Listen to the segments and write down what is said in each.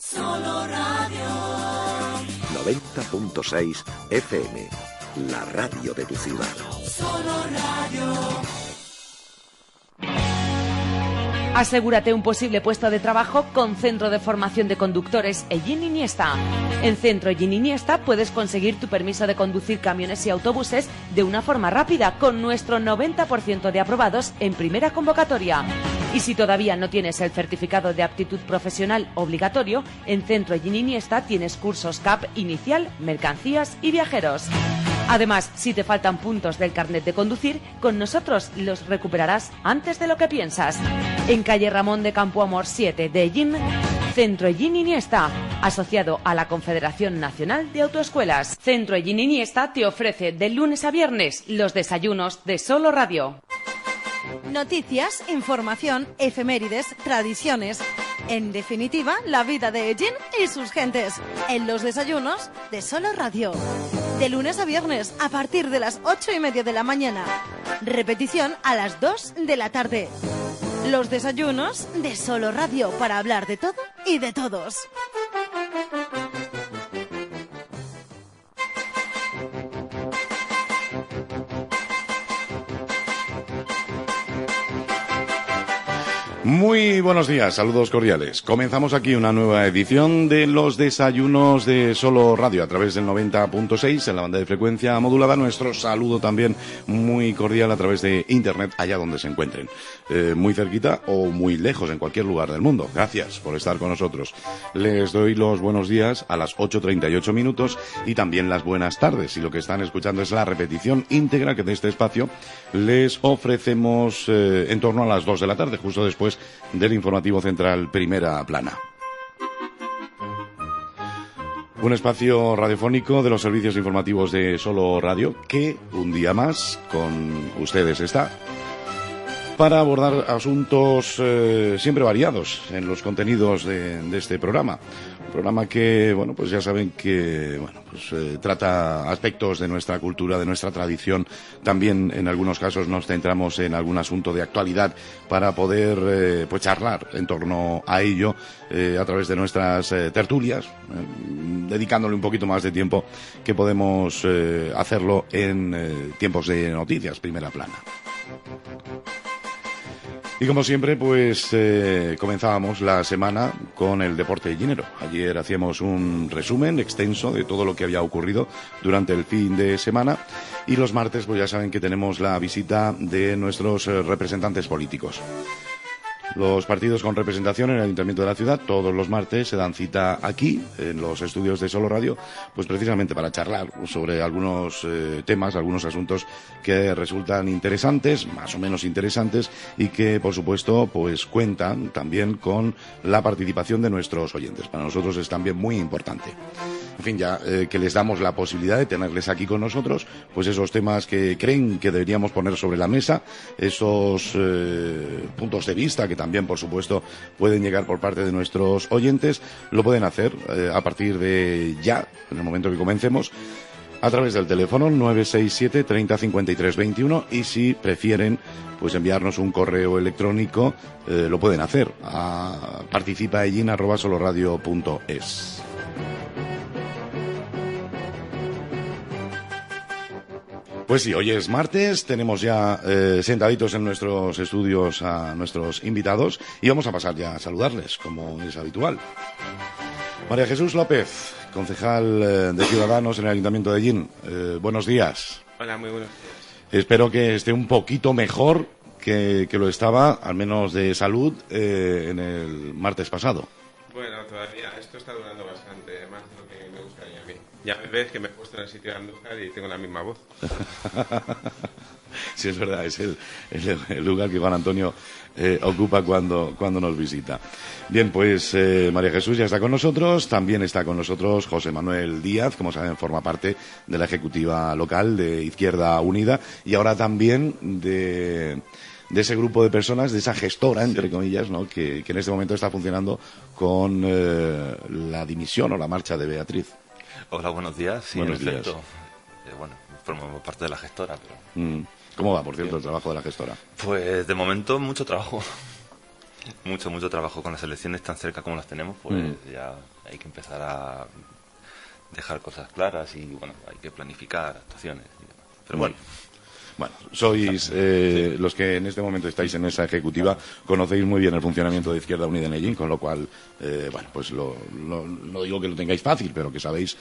Solo Radio 90.6 FM, la radio de tu ciudad. Solo Radio. Asegúrate un posible puesto de trabajo con Centro de Formación de Conductores Ellín Iniesta. En Centro Ellín Iniesta puedes conseguir tu permiso de conducir camiones y autobuses de una forma rápida con nuestro 90% de aprobados en primera convocatoria. Y si todavía no tienes el certificado de aptitud profesional obligatorio, en Centro Ellín Iniesta tienes cursos CAP inicial, mercancías y viajeros. Además, si te faltan puntos del carnet de conducir, con nosotros los recuperarás antes de lo que piensas. En calle Ramón de Campoamor 7 de Ellín, Centro Ellín Iniesta, asociado a la Confederación Nacional de Autoescuelas. Centro Ellín Iniesta te ofrece de lunes a viernes los desayunos de Solo Radio. Noticias, información, efemérides, tradiciones. En definitiva, la vida de Ellín y sus gentes. En los desayunos de Solo Radio. De lunes a viernes, a partir de las 8:30 de la mañana. Repetición a las 2 de la tarde. Los desayunos de Solo Radio, para hablar de todo y de todos. Muy buenos días, saludos cordiales. Comenzamos aquí una nueva edición de los desayunos de Solo Radio a través del 90.6 en la banda de frecuencia modulada. Nuestro saludo también muy cordial a través de internet allá donde se encuentren, muy cerquita o muy lejos, en cualquier lugar del mundo. Gracias por estar con nosotros. Les doy los buenos días a las 8:38 minutos y también las buenas tardes. Y lo que están escuchando es la repetición íntegra que de este espacio les ofrecemos en torno a las 2 de la tarde, justo después del informativo central Primera Plana. Un espacio radiofónico de los servicios informativos de Solo Radio que un día más con ustedes está para abordar asuntos siempre variados en los contenidos de este programa. Un programa que, bueno, pues ya saben que, bueno, pues trata aspectos de nuestra cultura, de nuestra tradición. También en algunos casos nos centramos en algún asunto de actualidad para poder pues charlar en torno a ello a través de nuestras tertulias, dedicándole un poquito más de tiempo que podemos hacerlo en tiempos de noticias, Primera Plana. Y como siempre, pues comenzábamos la semana con el deporte llinero. Ayer hacíamos un resumen extenso de todo lo que había ocurrido durante el fin de semana. Y los martes, pues ya saben que tenemos la visita de nuestros representantes políticos. Los partidos con representación en el Ayuntamiento de la ciudad todos los martes se dan cita aquí, en los estudios de Solo Radio, pues precisamente para charlar sobre algunos temas, algunos asuntos que resultan interesantes, más o menos interesantes, y que, por supuesto, pues cuentan también con la participación de nuestros oyentes. Para nosotros es también muy importante. En fin, ya que les damos la posibilidad de tenerles aquí con nosotros, pues esos temas que creen que deberíamos poner sobre la mesa, esos puntos de vista que también, por supuesto, pueden llegar por parte de nuestros oyentes, lo pueden hacer a partir de ya, en el momento que comencemos, a través del teléfono 967 30 53 21, y si prefieren pues enviarnos un correo electrónico, lo pueden hacer a participaellin@soloradio.es. Pues sí, hoy es martes, tenemos ya sentaditos en nuestros estudios a nuestros invitados y vamos a pasar ya a saludarles, como es habitual. María Jesús López, concejal de Ciudadanos en el Ayuntamiento de Ellín. Buenos días. Hola, muy buenos días. Espero que esté un poquito mejor que lo estaba, al menos de salud, en el martes pasado. Bueno, todavía esto está durando bastante, más de lo que me gustaría a mí. Ya me ves que me he puesto en el sitio de Andújar y tengo la misma voz. Sí, es verdad, es el lugar que Juan Antonio ocupa cuando nos visita. Bien, pues María Jesús ya está con nosotros, también está con nosotros José Manuel Díaz, como saben, forma parte de la ejecutiva local de Izquierda Unida y ahora también de ese grupo de personas, de esa gestora, entre comillas, ¿no?, que en este momento está funcionando con la dimisión o la marcha de Beatriz. Hola, buenos días. Sí, buenos en efecto. días. Bueno, formamos parte de la gestora, pero... ¿Cómo va, por cierto, el trabajo de la gestora? Pues de momento mucho trabajo. Mucho trabajo con las selecciones tan cerca como las tenemos, pues ya hay que empezar a dejar cosas claras y bueno, hay que planificar actuaciones y demás. Pero bueno, sois los que en este momento estáis en esa ejecutiva, conocéis muy bien el funcionamiento de Izquierda Unida en Ellín, con lo cual, pues no digo que lo tengáis fácil, pero que sabéis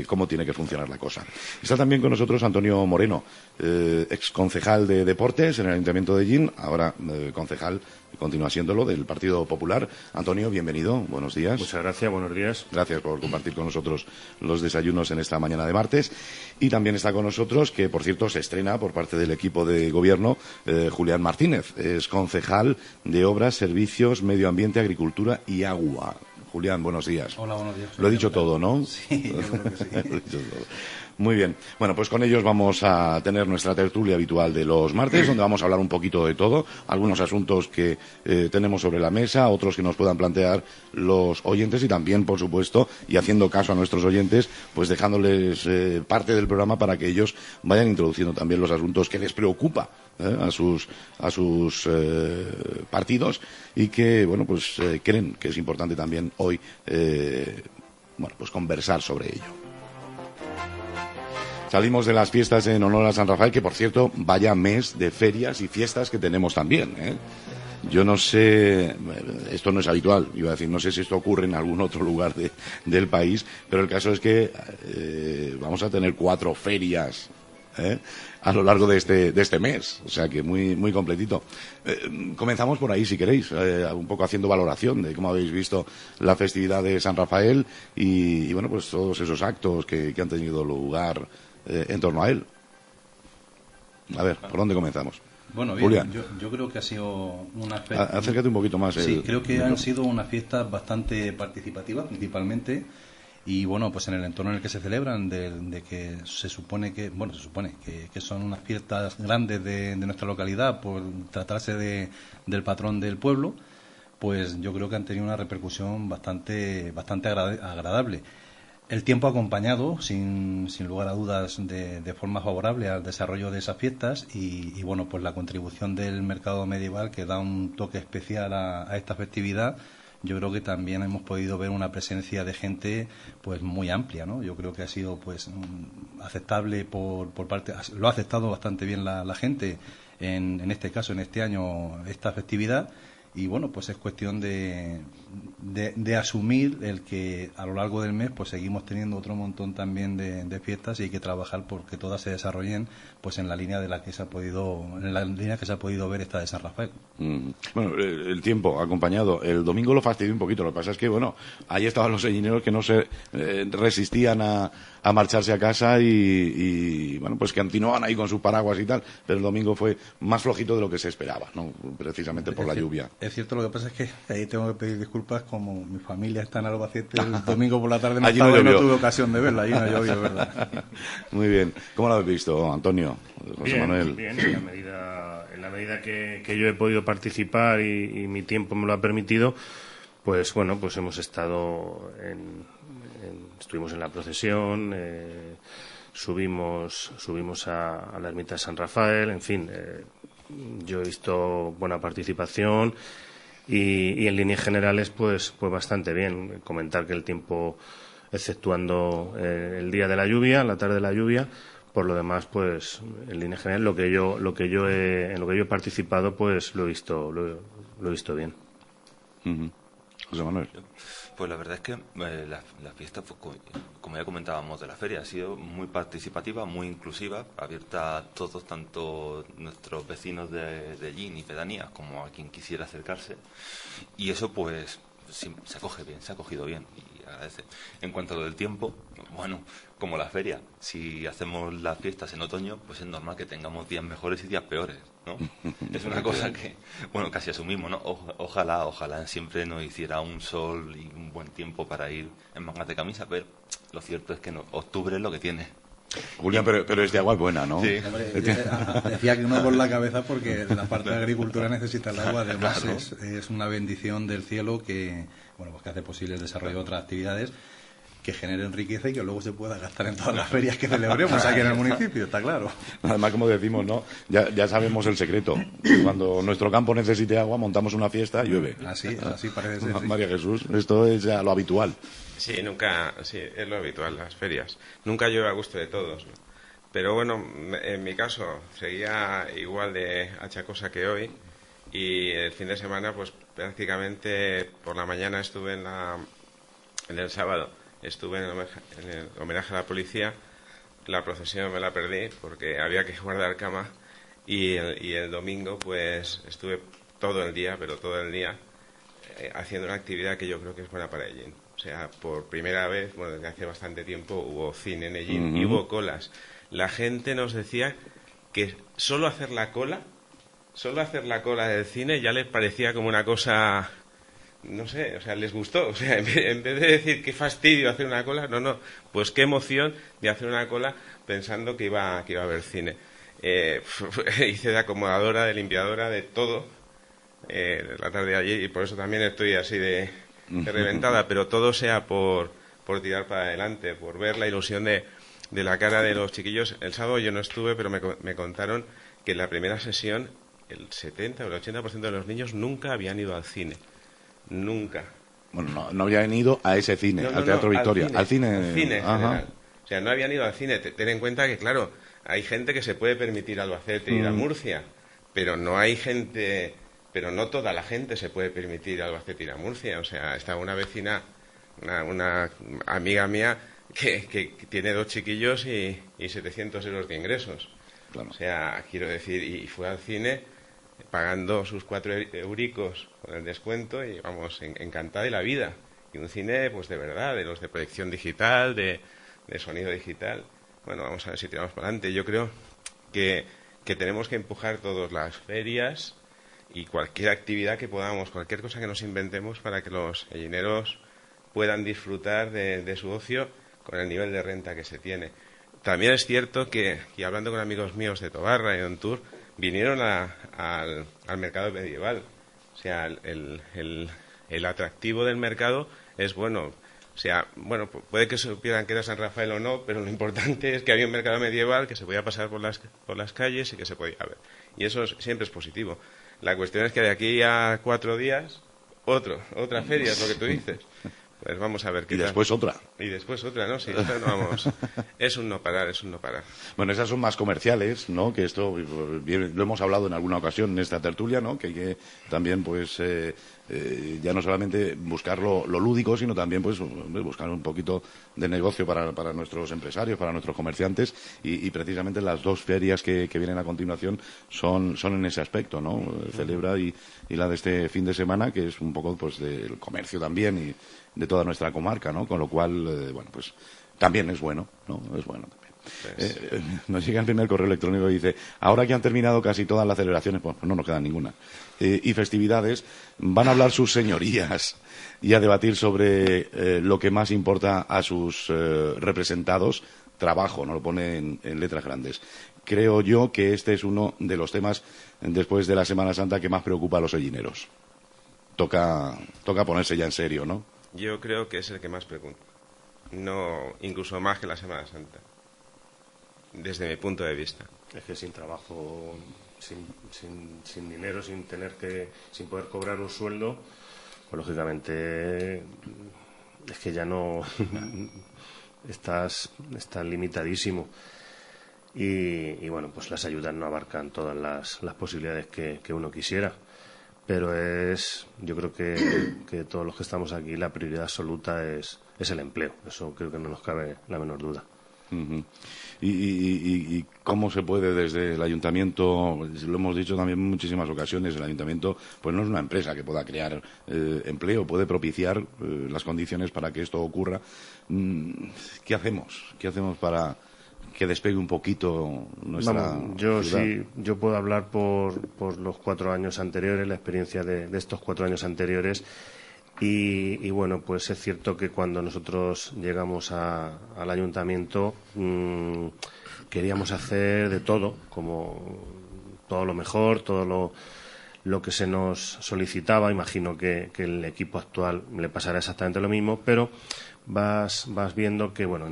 cómo tiene que funcionar la cosa. Está también con nosotros Antonio Moreno, ex concejal de Deportes en el Ayuntamiento de Ellín, ahora concejal, continúa siéndolo, del Partido Popular. Antonio, bienvenido, buenos días. Muchas gracias, buenos días. Gracias por compartir con nosotros los desayunos en esta mañana de martes. Y también está con nosotros, que por cierto se estrena por parte del equipo de gobierno, Julián Martínez, es concejal de Obras, Servicios, Medio Ambiente, Agricultura y Agua. Julián, buenos días. Hola, buenos días. Lo he dicho todo, ¿no? Sí, yo creo que sí. Lo he dicho todo. Muy bien. Bueno, pues con ellos vamos a tener nuestra tertulia habitual de los martes, donde vamos a hablar un poquito de todo, algunos asuntos que tenemos sobre la mesa, otros que nos puedan plantear los oyentes y también, por supuesto, y haciendo caso a nuestros oyentes, pues dejándoles parte del programa para que ellos vayan introduciendo también los asuntos que les preocupa a sus partidos y que, bueno, pues creen que es importante también hoy, bueno, pues conversar sobre ello. Salimos de las fiestas en honor a San Rafael, que por cierto, vaya mes de ferias y fiestas que tenemos también, ¿eh? Yo no sé, esto no es habitual, iba a decir, no sé si esto ocurre en algún otro lugar del país, pero el caso es que vamos a tener 4 ferias a lo largo de este mes, o sea que muy completito. Comenzamos por ahí, si queréis, un poco haciendo valoración de cómo habéis visto la festividad de San Rafael y bueno, pues todos esos actos que han tenido lugar en torno a él. A ver, ¿por dónde comenzamos? Bueno, bien, Julián. yo creo que ha sido una fiesta... Acércate un poquito más. Sí, creo que han sido unas fiestas bastante participativas, principalmente, y bueno, pues en el entorno en el que se celebran, de que se supone que son unas fiestas grandes de nuestra localidad, por tratarse del patrón del pueblo, pues yo creo que han tenido una repercusión bastante agradable. El tiempo ha acompañado, sin lugar a dudas, de forma favorable al desarrollo de esas fiestas y bueno, pues la contribución del mercado medieval, que da un toque especial a esta festividad. Yo creo que también hemos podido ver una presencia de gente pues muy amplia, ¿no? Yo creo que ha sido pues aceptable por parte, lo ha aceptado bastante bien la gente en este caso, en este año, esta festividad. Y bueno, pues es cuestión de asumir el que a lo largo del mes pues seguimos teniendo otro montón también de fiestas y hay que trabajar porque todas se desarrollen pues en la línea que se ha podido ver esta de San Rafael. Bueno, el tiempo ha acompañado. El domingo lo fastidió un poquito. Lo que pasa es que bueno, ahí estaban los ellineros que no se resistían a marcharse a casa y bueno, pues que continuaban ahí con sus paraguas y tal, pero el domingo fue más flojito de lo que se esperaba, ¿no? Precisamente por la lluvia. Es cierto, lo que pasa es que ahí tengo que pedir disculpas, como mi familia está en Albacete, el domingo por la tarde no tuve ocasión de verla, allí no llovió, ¿verdad? Muy bien. ¿Cómo lo habéis visto, Antonio? José Manuel. Bien, en la medida que yo he podido participar y mi tiempo me lo ha permitido, pues bueno, pues hemos estado estuvimos en la procesión, subimos a la ermita de San Rafael, en fin, yo he visto buena participación y en líneas generales pues bastante bien. Comentar que el tiempo, exceptuando el día de la lluvia, la tarde de la lluvia, por lo demás pues en líneas generales en lo que yo he participado pues lo he visto bien. José Manuel. Pues la verdad es que la fiesta, como ya comentábamos de la feria, ha sido muy participativa, muy inclusiva, abierta a todos, tanto nuestros vecinos de Ellín y pedanías como a quien quisiera acercarse. Y eso pues sí, se acoge bien, se ha acogido bien y agradece. En cuanto a lo del tiempo, bueno, como la feria, si hacemos las fiestas en otoño, pues es normal que tengamos días mejores y días peores, ¿no? Es una cosa que, bueno, casi asumimos, ¿no? Ojalá siempre nos hiciera un sol y un buen tiempo para ir en mangas de camisa, pero lo cierto es que octubre es lo que tiene. Julián, pero es de agua buena, ¿no? Sí. Hombre, decía que uno por la cabeza porque la parte de agricultura necesita el agua, además claro. Es una bendición del cielo que, bueno, pues que hace posible el desarrollo de otras actividades. que generen riqueza y que luego se pueda gastar en todas las ferias que celebremos aquí en el municipio, está claro. Además, como decimos, ¿no? Ya sabemos el secreto. Cuando nuestro campo necesite agua, montamos una fiesta y llueve. Así parece ser. Sí. María Jesús, esto es ya lo habitual. Sí, es lo habitual, las ferias. Nunca llueve a gusto de todos, ¿no? Pero bueno, en mi caso, seguía igual de achacosa que hoy, y el fin de semana, pues prácticamente por la mañana estuve en el sábado, estuve en el homenaje a la policía. La procesión me la perdí porque había que guardar cama, y el domingo pues estuve todo el día haciendo una actividad que yo creo que es buena para Ellín. O sea, por primera vez, bueno, desde hace bastante tiempo hubo cine en Ellín y hubo colas. La gente nos decía que solo hacer la cola del cine ya les parecía como una cosa, no sé, o sea, les gustó. O sea, en vez de decir qué fastidio hacer una cola, no, pues qué emoción de hacer una cola pensando que iba a haber cine. Hice de acomodadora, de limpiadora, de todo la tarde de ayer, y por eso también estoy así de reventada, pero todo sea por tirar para adelante, por ver la ilusión de la cara de los chiquillos. El sábado yo no estuve, pero me contaron que en la primera sesión el 70 o el 80% de los niños nunca habían ido al cine. Nunca. Bueno, no habían ido a ese cine, al Teatro Victoria. Al cine en general. O sea, no habían ido al cine. Ten en cuenta que, claro, hay gente que se puede permitir Albacete y ir a Murcia, pero no toda la gente se puede permitir Albacete y ir a Murcia. O sea, estaba una vecina, una amiga mía, que tiene 2 chiquillos y 700 euros de ingresos. Claro. O sea, quiero decir, y fue al cine pagando sus 4 euricos con el descuento, y vamos, encantada de la vida. Y un cine, pues de verdad, de los de proyección digital, de sonido digital. Bueno, vamos a ver si tiramos para adelante. Yo creo que tenemos que empujar todas las ferias y cualquier actividad que podamos, cualquier cosa que nos inventemos para que los ellineros puedan disfrutar de su ocio con el nivel de renta que se tiene. También es cierto que, y hablando con amigos míos de Tobarra y de Ontur, vinieron al mercado medieval. O sea, el atractivo del mercado es bueno. O sea, bueno, puede que supieran que era San Rafael o no, pero lo importante es que había un mercado medieval, que se podía pasar por las calles y que se podía ver. Y eso siempre es positivo. La cuestión es que de aquí a 4 días, otra feria, es lo que tú dices. Pues vamos a ver qué Y después otra. Y después otra, ¿no? Sí, esto no vamos. Es un no parar. Bueno, esas son más comerciales, ¿no? Que esto lo hemos hablado en alguna ocasión en esta tertulia, ¿no? Que hay que también, pues, ya no solamente buscar lo lúdico, sino también, pues, buscar un poquito de negocio para nuestros empresarios, para nuestros comerciantes, y precisamente las 2 ferias que vienen a continuación son en ese aspecto, ¿no? Celebra y la de este fin de semana, que es un poco, pues, del comercio también y de toda nuestra comarca, ¿no? Con lo cual, bueno, pues también es bueno, ¿no? Es bueno también. Nos llega el primer correo electrónico y dice: ahora que han terminado casi todas las celebraciones, pues no nos queda ninguna, y festividades, van a hablar sus señorías y a debatir sobre lo que más importa a sus representados. Trabajo, no lo pone en letras grandes. Creo yo que este es uno de los temas, después de la Semana Santa, que más preocupa a los ellineros. Toca ponerse ya en serio, ¿no? Yo creo que es el que más preocupa. No, incluso más que la Semana Santa, desde mi punto de vista. Es que sin trabajo, sin dinero, sin poder cobrar un sueldo, pues lógicamente es que ya no estás limitadísimo. Y bueno, pues las ayudas no abarcan todas las posibilidades que uno quisiera. Pero yo creo que todos los que estamos aquí, la prioridad absoluta es el empleo. Eso creo que no nos cabe la menor duda. Uh-huh. ¿Y cómo se puede desde el ayuntamiento? Lo hemos dicho también en muchísimas ocasiones, el ayuntamiento pues no es una empresa que pueda crear empleo, puede propiciar las condiciones para que esto ocurra. ¿Qué hacemos? ¿Qué hacemos para que despegue un poquito nuestra ciudad? Sí, yo puedo hablar por los 4 años anteriores, la experiencia de estos 4 años anteriores, y bueno, pues es cierto que cuando nosotros llegamos al ayuntamiento queríamos hacer de todo, como todo lo mejor, todo lo que se nos solicitaba. Imagino que el equipo actual le pasará exactamente lo mismo, pero vas viendo que, bueno,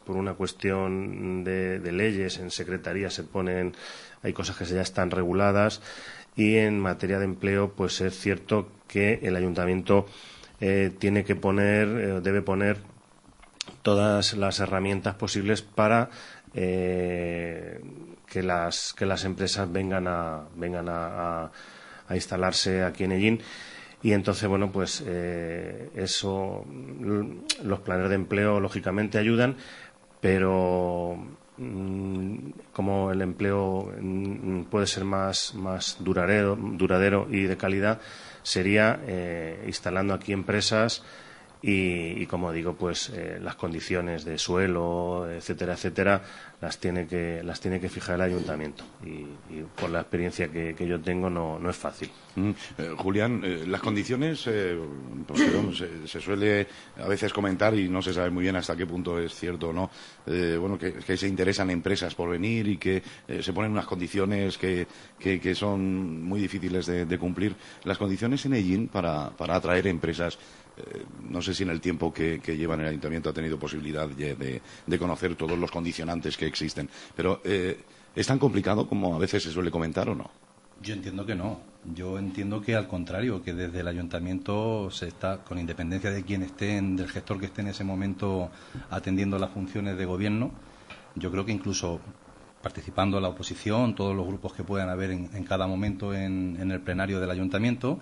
por una cuestión de leyes, en secretaría hay cosas que ya están reguladas, y en materia de empleo, pues es cierto que el ayuntamiento debe poner todas las herramientas posibles para que las empresas vengan a instalarse aquí en Ellín. Y entonces, bueno, pues los planes de empleo lógicamente ayudan, pero como el empleo puede ser más duradero y de calidad, sería instalando aquí empresas y como digo, pues las condiciones de suelo, etcétera, las tiene que fijar el ayuntamiento, y por la experiencia que yo tengo no es fácil. Julián, las condiciones, pues, bueno, se suele a veces comentar y no se sabe muy bien hasta qué punto es cierto o no, bueno, que se interesan empresas por venir y que se ponen unas condiciones que son muy difíciles de cumplir. Las condiciones en Ellín para atraer empresas, no sé si en el tiempo que lleva en el ayuntamiento ha tenido posibilidad de conocer todos los condicionantes que existen, pero ¿es tan complicado como a veces se suele comentar o no? Yo entiendo que no. Yo entiendo que al contrario, que desde el ayuntamiento se está, con independencia de quién esté, del gestor que esté en ese momento atendiendo las funciones de gobierno, yo creo que incluso participando la oposición, todos los grupos que puedan haber en cada momento en el plenario del ayuntamiento,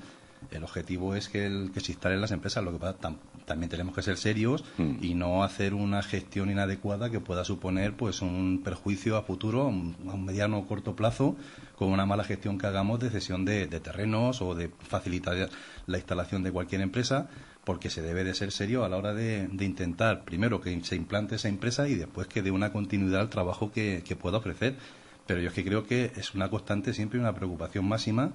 el objetivo es que se instalen las empresas. Lo que pasa, también tenemos que ser serios y no hacer una gestión inadecuada que pueda suponer pues un perjuicio a futuro, a un mediano o corto plazo, con una mala gestión que hagamos de cesión de terrenos o de facilitar la instalación de cualquier empresa, porque se debe de ser serio a la hora de intentar, primero, que se implante esa empresa y después que dé una continuidad al trabajo que pueda ofrecer. Pero yo es que creo que es una constante siempre, una preocupación máxima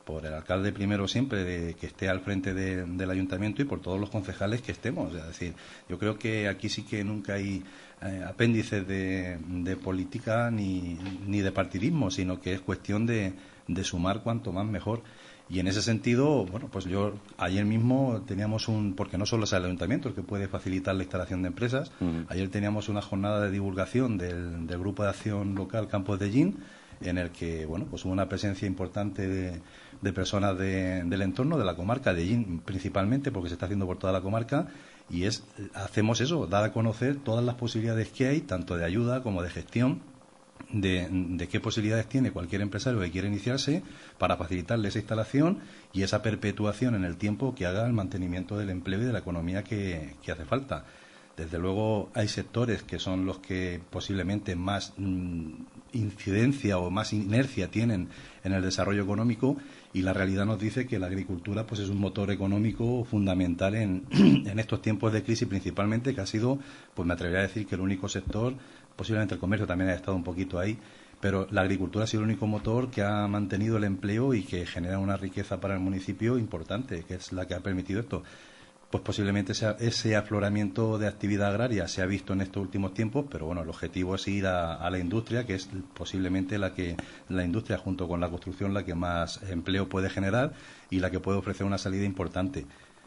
por el alcalde primero siempre, de que esté al frente del ayuntamiento, y por todos los concejales que estemos. Es decir, yo creo que aquí sí que nunca hay apéndices de política ni de partidismo, sino que es cuestión de sumar cuanto más mejor. Y en ese sentido, bueno, pues ayer mismo teníamos porque no solo es el ayuntamiento el que puede facilitar la instalación de empresas. Ayer teníamos una jornada de divulgación del Grupo de Acción Local Campos de Ellín, en el que, bueno, pues hubo una presencia importante de personas del entorno, de la comarca de Ellín principalmente, porque se está haciendo por toda la comarca, y hacemos eso, dar a conocer todas las posibilidades que hay, tanto de ayuda como de gestión, de qué posibilidades tiene cualquier empresario que quiera iniciarse para facilitarle esa instalación y esa perpetuación en el tiempo que haga el mantenimiento del empleo y de la economía que hace falta. Desde luego hay sectores que son los que posiblemente más incidencia o más inercia tienen en el desarrollo económico, y la realidad nos dice que la agricultura pues es un motor económico fundamental en estos tiempos de crisis, principalmente, que ha sido, pues me atrevería a decir que el único sector, posiblemente el comercio también ha estado un poquito ahí, pero la agricultura ha sido el único motor que ha mantenido el empleo y que genera una riqueza para el municipio importante, que es la que ha permitido esto. Pues posiblemente ese afloramiento de actividad agraria se ha visto en estos últimos tiempos, pero bueno, el objetivo es ir a la industria, que es posiblemente la industria, junto con la construcción, la que más empleo puede generar y la que puede ofrecer una salida importante.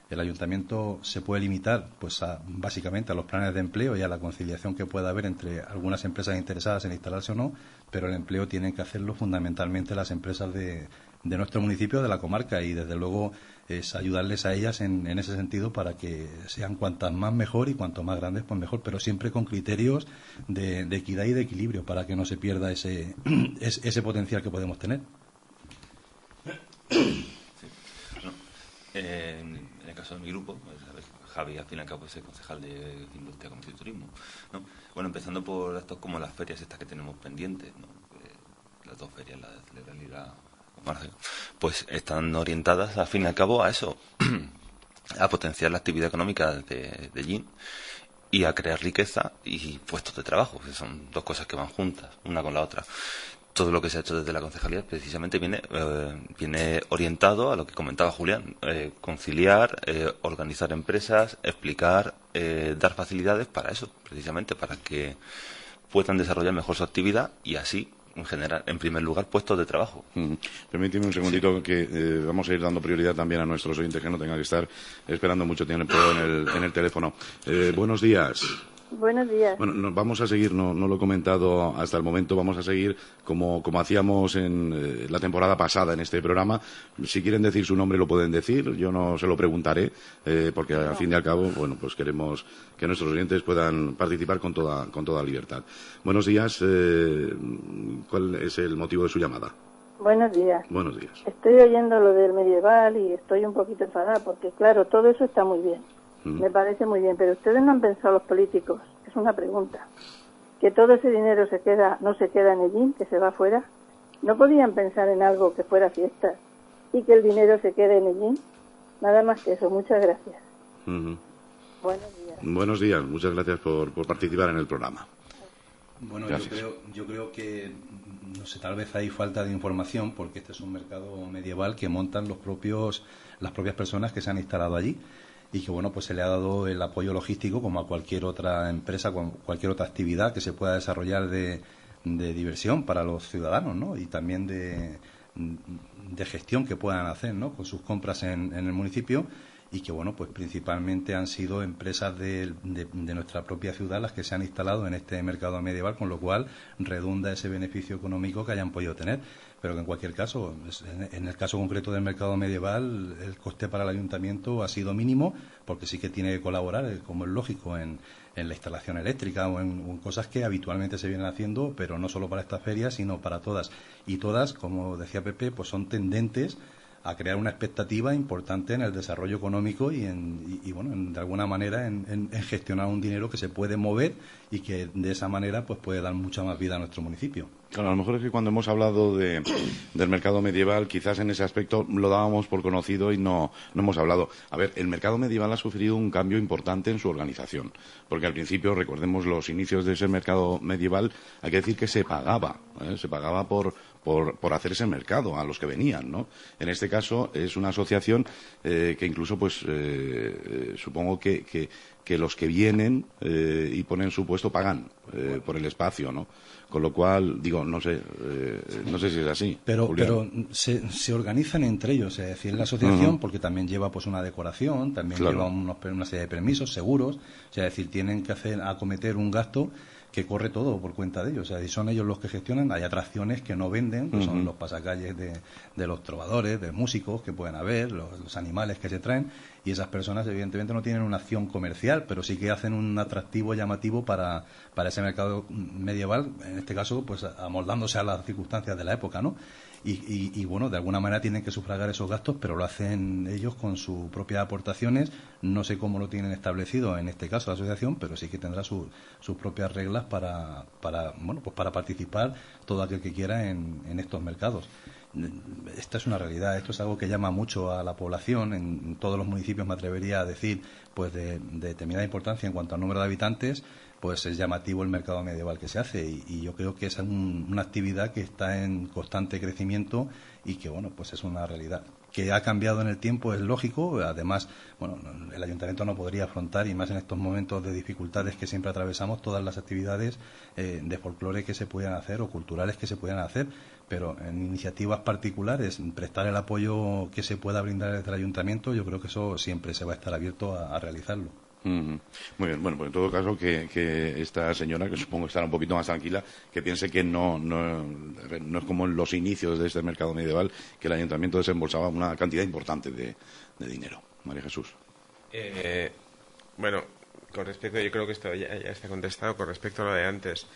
El ayuntamiento se puede limitar pues básicamente a los planes de empleo y a la conciliación que pueda haber entre algunas empresas interesadas en instalarse o no, pero el empleo tienen que hacerlo fundamentalmente las empresas de nuestro municipio, de la comarca, y desde luego es ayudarles a ellas en ese sentido, para que sean cuantas más mejor, y cuanto más grandes pues mejor, pero siempre con criterios de equidad y de equilibrio, para que no se pierda ese potencial que podemos tener. Sí. Bueno, en el caso de mi grupo, pues, Javi al fin y al cabo es el concejal de Industria, Comercio y Turismo, ¿no? Bueno, empezando por actos como las ferias estas que tenemos pendientes, ¿no? Las dos ferias, la de Celebral y la pues están orientadas al fin y al cabo a eso, a potenciar la actividad económica de Ellín y a crear riqueza y puestos de trabajo, que son dos cosas que van juntas, una con la otra. Todo lo que se ha hecho desde la concejalía precisamente viene orientado a lo que comentaba Julián, conciliar, organizar empresas, explicar, dar facilidades para eso, precisamente para que puedan desarrollar mejor su actividad y así en general, en primer lugar, puestos de trabajo. Permíteme un segundito que vamos a ir dando prioridad también a nuestros oyentes que no tengan que estar esperando mucho tiempo en el teléfono. Buenos días. Buenos días. Bueno, vamos a seguir, no lo he comentado hasta el momento, vamos a seguir como hacíamos en la temporada pasada en este programa. Si quieren decir su nombre lo pueden decir, yo no se lo preguntaré, porque al fin y al cabo, bueno, pues queremos que nuestros oyentes puedan participar con toda libertad. Buenos días, ¿cuál es el motivo de su llamada? Buenos días. Buenos días. Estoy oyendo lo del medieval y estoy un poquito enfadada porque, claro, todo eso está muy bien. Me parece muy bien, pero ustedes no han pensado, los políticos, es una pregunta, que todo ese dinero no se queda en Ellín, que se va afuera. ¿No podían pensar en algo que fuera fiesta y que el dinero se quede en Ellín? Nada más que eso. Muchas gracias. Buenos días. Buenos días, muchas gracias por participar en el programa. Bueno, yo creo que, no sé, tal vez hay falta de información, porque este es un mercado medieval que montan las propias personas que se han instalado allí, y que, bueno, pues se le ha dado el apoyo logístico como a cualquier otra empresa, cualquier otra actividad que se pueda desarrollar de diversión para los ciudadanos, ¿no? Y también de gestión que puedan hacer, ¿no?, con sus compras en el municipio, y que, bueno, pues principalmente han sido empresas de nuestra propia ciudad las que se han instalado en este mercado medieval, con lo cual redunda ese beneficio económico que hayan podido tener. Pero que en cualquier caso, en el caso concreto del mercado medieval, el coste para el ayuntamiento ha sido mínimo, porque sí que tiene que colaborar, como es lógico, en la instalación eléctrica o en cosas que habitualmente se vienen haciendo, pero no solo para esta feria, sino para todas. Y todas, como decía Pepe, pues son tendentes a crear una expectativa importante en el desarrollo económico y de alguna manera en gestionar un dinero que se puede mover y que de esa manera pues puede dar mucha más vida a nuestro municipio. Claro, a lo mejor es que cuando hemos hablado del mercado medieval, quizás en ese aspecto lo dábamos por conocido y no hemos hablado. A ver, el mercado medieval ha sufrido un cambio importante en su organización, porque al principio, recordemos los inicios de ese mercado medieval, hay que decir que se pagaba por hacer ese mercado a los que venían, ¿no? En este caso es una asociación que incluso, pues, supongo que los que vienen y ponen su puesto pagan por el espacio, ¿no? Con lo cual, digo, no sé si es así. Pero se organizan entre ellos, es decir, la asociación, porque también lleva pues una decoración, también lleva una serie de permisos, seguros, o sea, es decir, tienen que acometer un gasto que corre todo por cuenta de ellos. O sea, y son ellos los que gestionan. Hay atracciones que no venden, que son los pasacalles de los trovadores, de músicos que pueden haber, los animales que se traen, y esas personas evidentemente no tienen una acción comercial, pero sí que hacen un atractivo llamativo para ese mercado medieval, en este caso pues amoldándose a las circunstancias de la época, ¿no? Y bueno, de alguna manera tienen que sufragar esos gastos, pero lo hacen ellos con sus propias aportaciones. No sé cómo lo tienen establecido en este caso la asociación, pero sí que tendrá sus propias reglas para participar todo aquel que quiera en estos mercados. Esta es una realidad, esto es algo que llama mucho a la población. En todos los municipios, me atrevería a decir, pues de determinada importancia en cuanto al número de habitantes, pues es llamativo el mercado medieval que se hace, y yo creo que es una actividad que está en constante crecimiento y que, bueno, pues es una realidad. Que ha cambiado en el tiempo es lógico. Además, bueno, el ayuntamiento no podría afrontar, y más en estos momentos de dificultades que siempre atravesamos, todas las actividades de folclore que se puedan hacer o culturales que se puedan hacer, pero en iniciativas particulares, prestar el apoyo que se pueda brindar desde el ayuntamiento, yo creo que eso siempre se va a estar abierto a realizarlo. Muy bien, bueno, pues en todo caso que esta señora, que supongo estará un poquito más tranquila, que piense que no es como en los inicios de este mercado medieval, que el ayuntamiento desembolsaba una cantidad importante de dinero. María Jesús. Bueno, con respecto, yo creo que esto ya está contestado. Con respecto a lo de antes,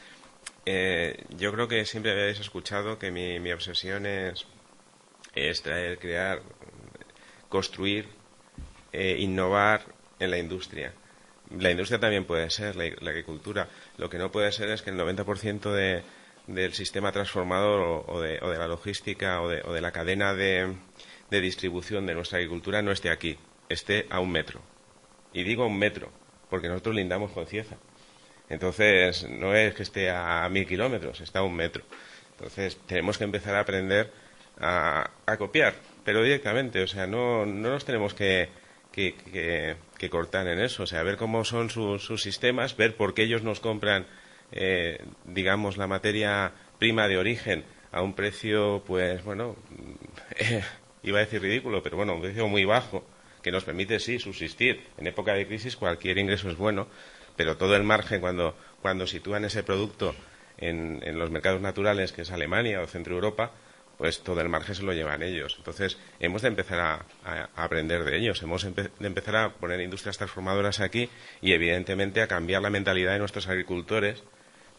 yo creo que siempre habéis escuchado que mi obsesión es traer, crear, construir, innovar en la industria. La industria también puede ser la agricultura. Lo que no puede ser es que el 90% del sistema transformador o de la logística o de la cadena de distribución de nuestra agricultura no esté aquí, esté a 1 metro. Y digo a 1 metro, porque nosotros lindamos con Cieza. Entonces, no es que esté a 1000 kilómetros, está a 1 metro. Entonces, tenemos que empezar a aprender a copiar, pero directamente. O sea, no nos tenemos que cortar en eso, o sea, ver cómo son sus sistemas, ver por qué ellos nos compran, digamos, la materia prima de origen a un precio, pues bueno, iba a decir ridículo, pero bueno, un precio muy bajo, que nos permite, sí, subsistir. En época de crisis cualquier ingreso es bueno, pero todo el margen cuando sitúan ese producto en los mercados naturales, que es Alemania o Centro Europa, pues todo el margen se lo llevan ellos. Entonces, hemos de empezar a aprender de ellos, hemos de empezar a poner industrias transformadoras aquí y, evidentemente, a cambiar la mentalidad de nuestros agricultores,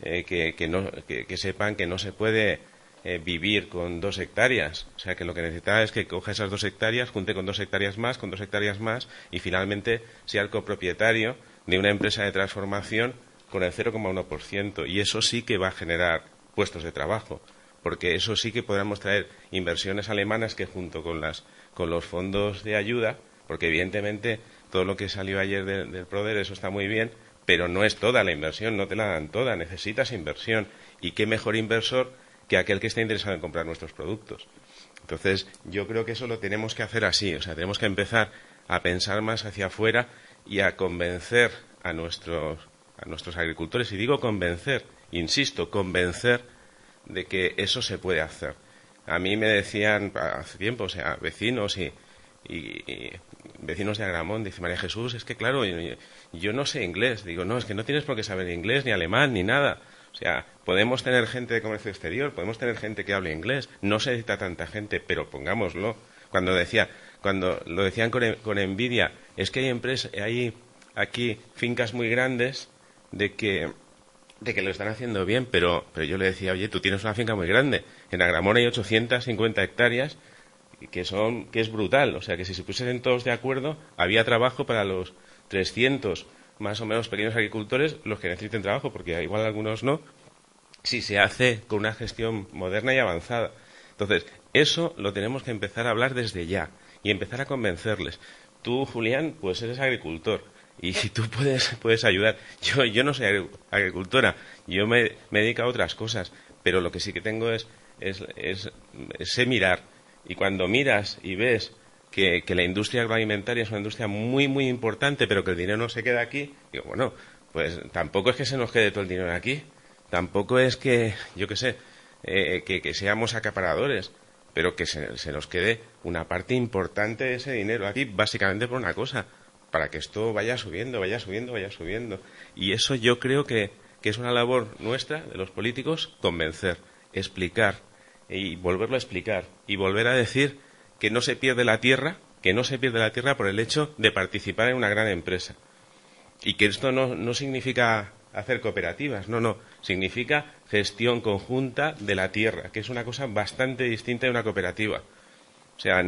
que sepan que no se puede vivir con 2 hectáreas. O sea, que lo que necesita es que coja esas 2 hectáreas, junte con 2 hectáreas más, con 2 hectáreas más, y finalmente sea el copropietario de una empresa de transformación con el 0,1%. Y eso sí que va a generar puestos de trabajo, porque eso sí que podremos traer inversiones alemanas que, junto con los fondos de ayuda, porque evidentemente todo lo que salió ayer del PRODER, eso está muy bien, pero no es toda la inversión, no te la dan toda, necesitas inversión. Y qué mejor inversor que aquel que está interesado en comprar nuestros productos. Entonces, yo creo que eso lo tenemos que hacer así, o sea, tenemos que empezar a pensar más hacia afuera y a convencer a nuestros agricultores. Y digo convencer, insisto, convencer de que eso se puede hacer. A mí me decían hace tiempo, o sea, vecinos y vecinos de Agramont, dice María Jesús, es que claro, yo no sé inglés. Digo, no, es que no tienes por qué saber inglés, ni alemán, ni nada. O sea, podemos tener gente de comercio exterior, podemos tener gente que hable inglés, no se necesita tanta gente, pero pongámoslo. Cuando lo decían con envidia, es que hay aquí fincas muy grandes de que lo están haciendo bien, pero yo le decía, oye, tú tienes una finca muy grande, en Agramont hay 850 hectáreas, que es brutal, o sea, que si se pusiesen todos de acuerdo, había trabajo para los 300 más o menos pequeños agricultores, los que necesiten trabajo, porque igual algunos no, si se hace con una gestión moderna y avanzada. Entonces, eso lo tenemos que empezar a hablar desde ya y empezar a convencerles. Tú, Julián, pues eres agricultor y tú puedes ayudar. Yo no soy agricultora, yo me dedico a otras cosas, pero lo que sí que tengo es sé mirar. Y cuando miras y ves que la industria agroalimentaria es una industria muy, muy importante, pero que el dinero no se queda aquí, digo, bueno, pues tampoco es que se nos quede todo el dinero aquí, tampoco es que, yo qué sé, que seamos acaparadores, pero que se nos quede una parte importante de ese dinero aquí, básicamente por una cosa, para que esto vaya subiendo, vaya subiendo, vaya subiendo. Y eso yo creo que es una labor nuestra, de los políticos, convencer, explicar, y volverlo a explicar, y volver a decir que no se pierde la tierra por el hecho de participar en una gran empresa. Y que esto no significa hacer cooperativas, no, significa gestión conjunta de la tierra, que es una cosa bastante distinta de una cooperativa. O sea,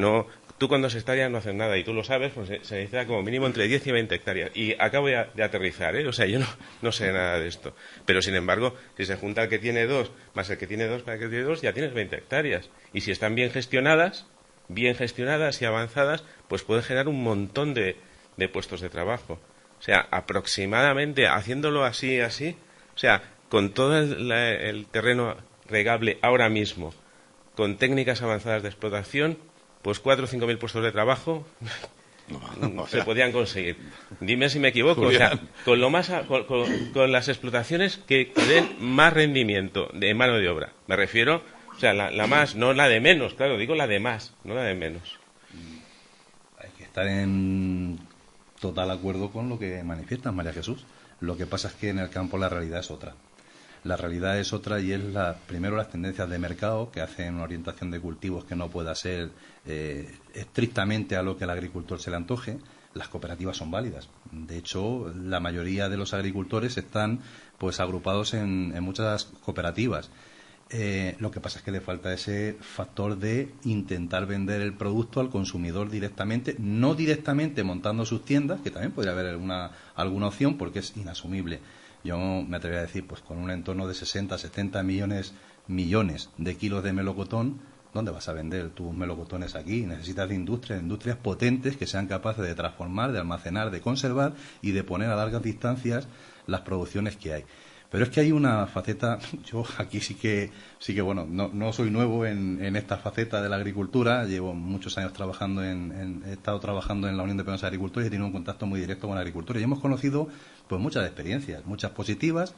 tú con 2 hectáreas no haces nada, y tú lo sabes, pues se necesita como mínimo entre 10 y 20 hectáreas. Y acabo de aterrizar, o sea, yo no sé nada de esto. Pero, sin embargo, si se junta el que tiene 2 más el que tiene 2 para el que tiene 2, ya tienes 20 hectáreas. Y si están bien gestionadas y avanzadas, pues puede generar un montón de puestos de trabajo. O sea, aproximadamente, haciéndolo así, o sea, con todo el terreno regable ahora mismo, con técnicas avanzadas de explotación, pues 4 o 5 mil puestos de trabajo se podían conseguir. Dime si me equivoco. Julián. O sea, con las explotaciones que den más rendimiento de mano de obra. Me refiero, o sea, la más, no la de menos, claro, digo la de más, no la de menos. Hay que estar en total acuerdo con lo que manifiestas, María Jesús. Lo que pasa es que en el campo la realidad es otra. La realidad es otra y es primero las tendencias de mercado que hacen una orientación de cultivos que no pueda ser estrictamente a lo que al agricultor se le antoje. Las cooperativas son válidas. De hecho, la mayoría de los agricultores están pues agrupados en muchas cooperativas. Lo que pasa es que le falta ese factor de intentar vender el producto al consumidor directamente, no directamente montando sus tiendas, que también podría haber alguna opción porque es inasumible. Yo me atrevería a decir, pues con un entorno de 60, 70 millones de kilos de melocotón, ¿dónde vas a vender tus melocotones aquí? Necesitas de industrias potentes que sean capaces de transformar, de almacenar, de conservar y de poner a largas distancias las producciones que hay. Pero es que hay una faceta, yo aquí sí que bueno, no soy nuevo en esta faceta de la agricultura, llevo muchos años trabajando he estado trabajando en la Unión de Pequeños Agricultores y he tenido un contacto muy directo con la agricultura y hemos conocido pues muchas experiencias, muchas positivas,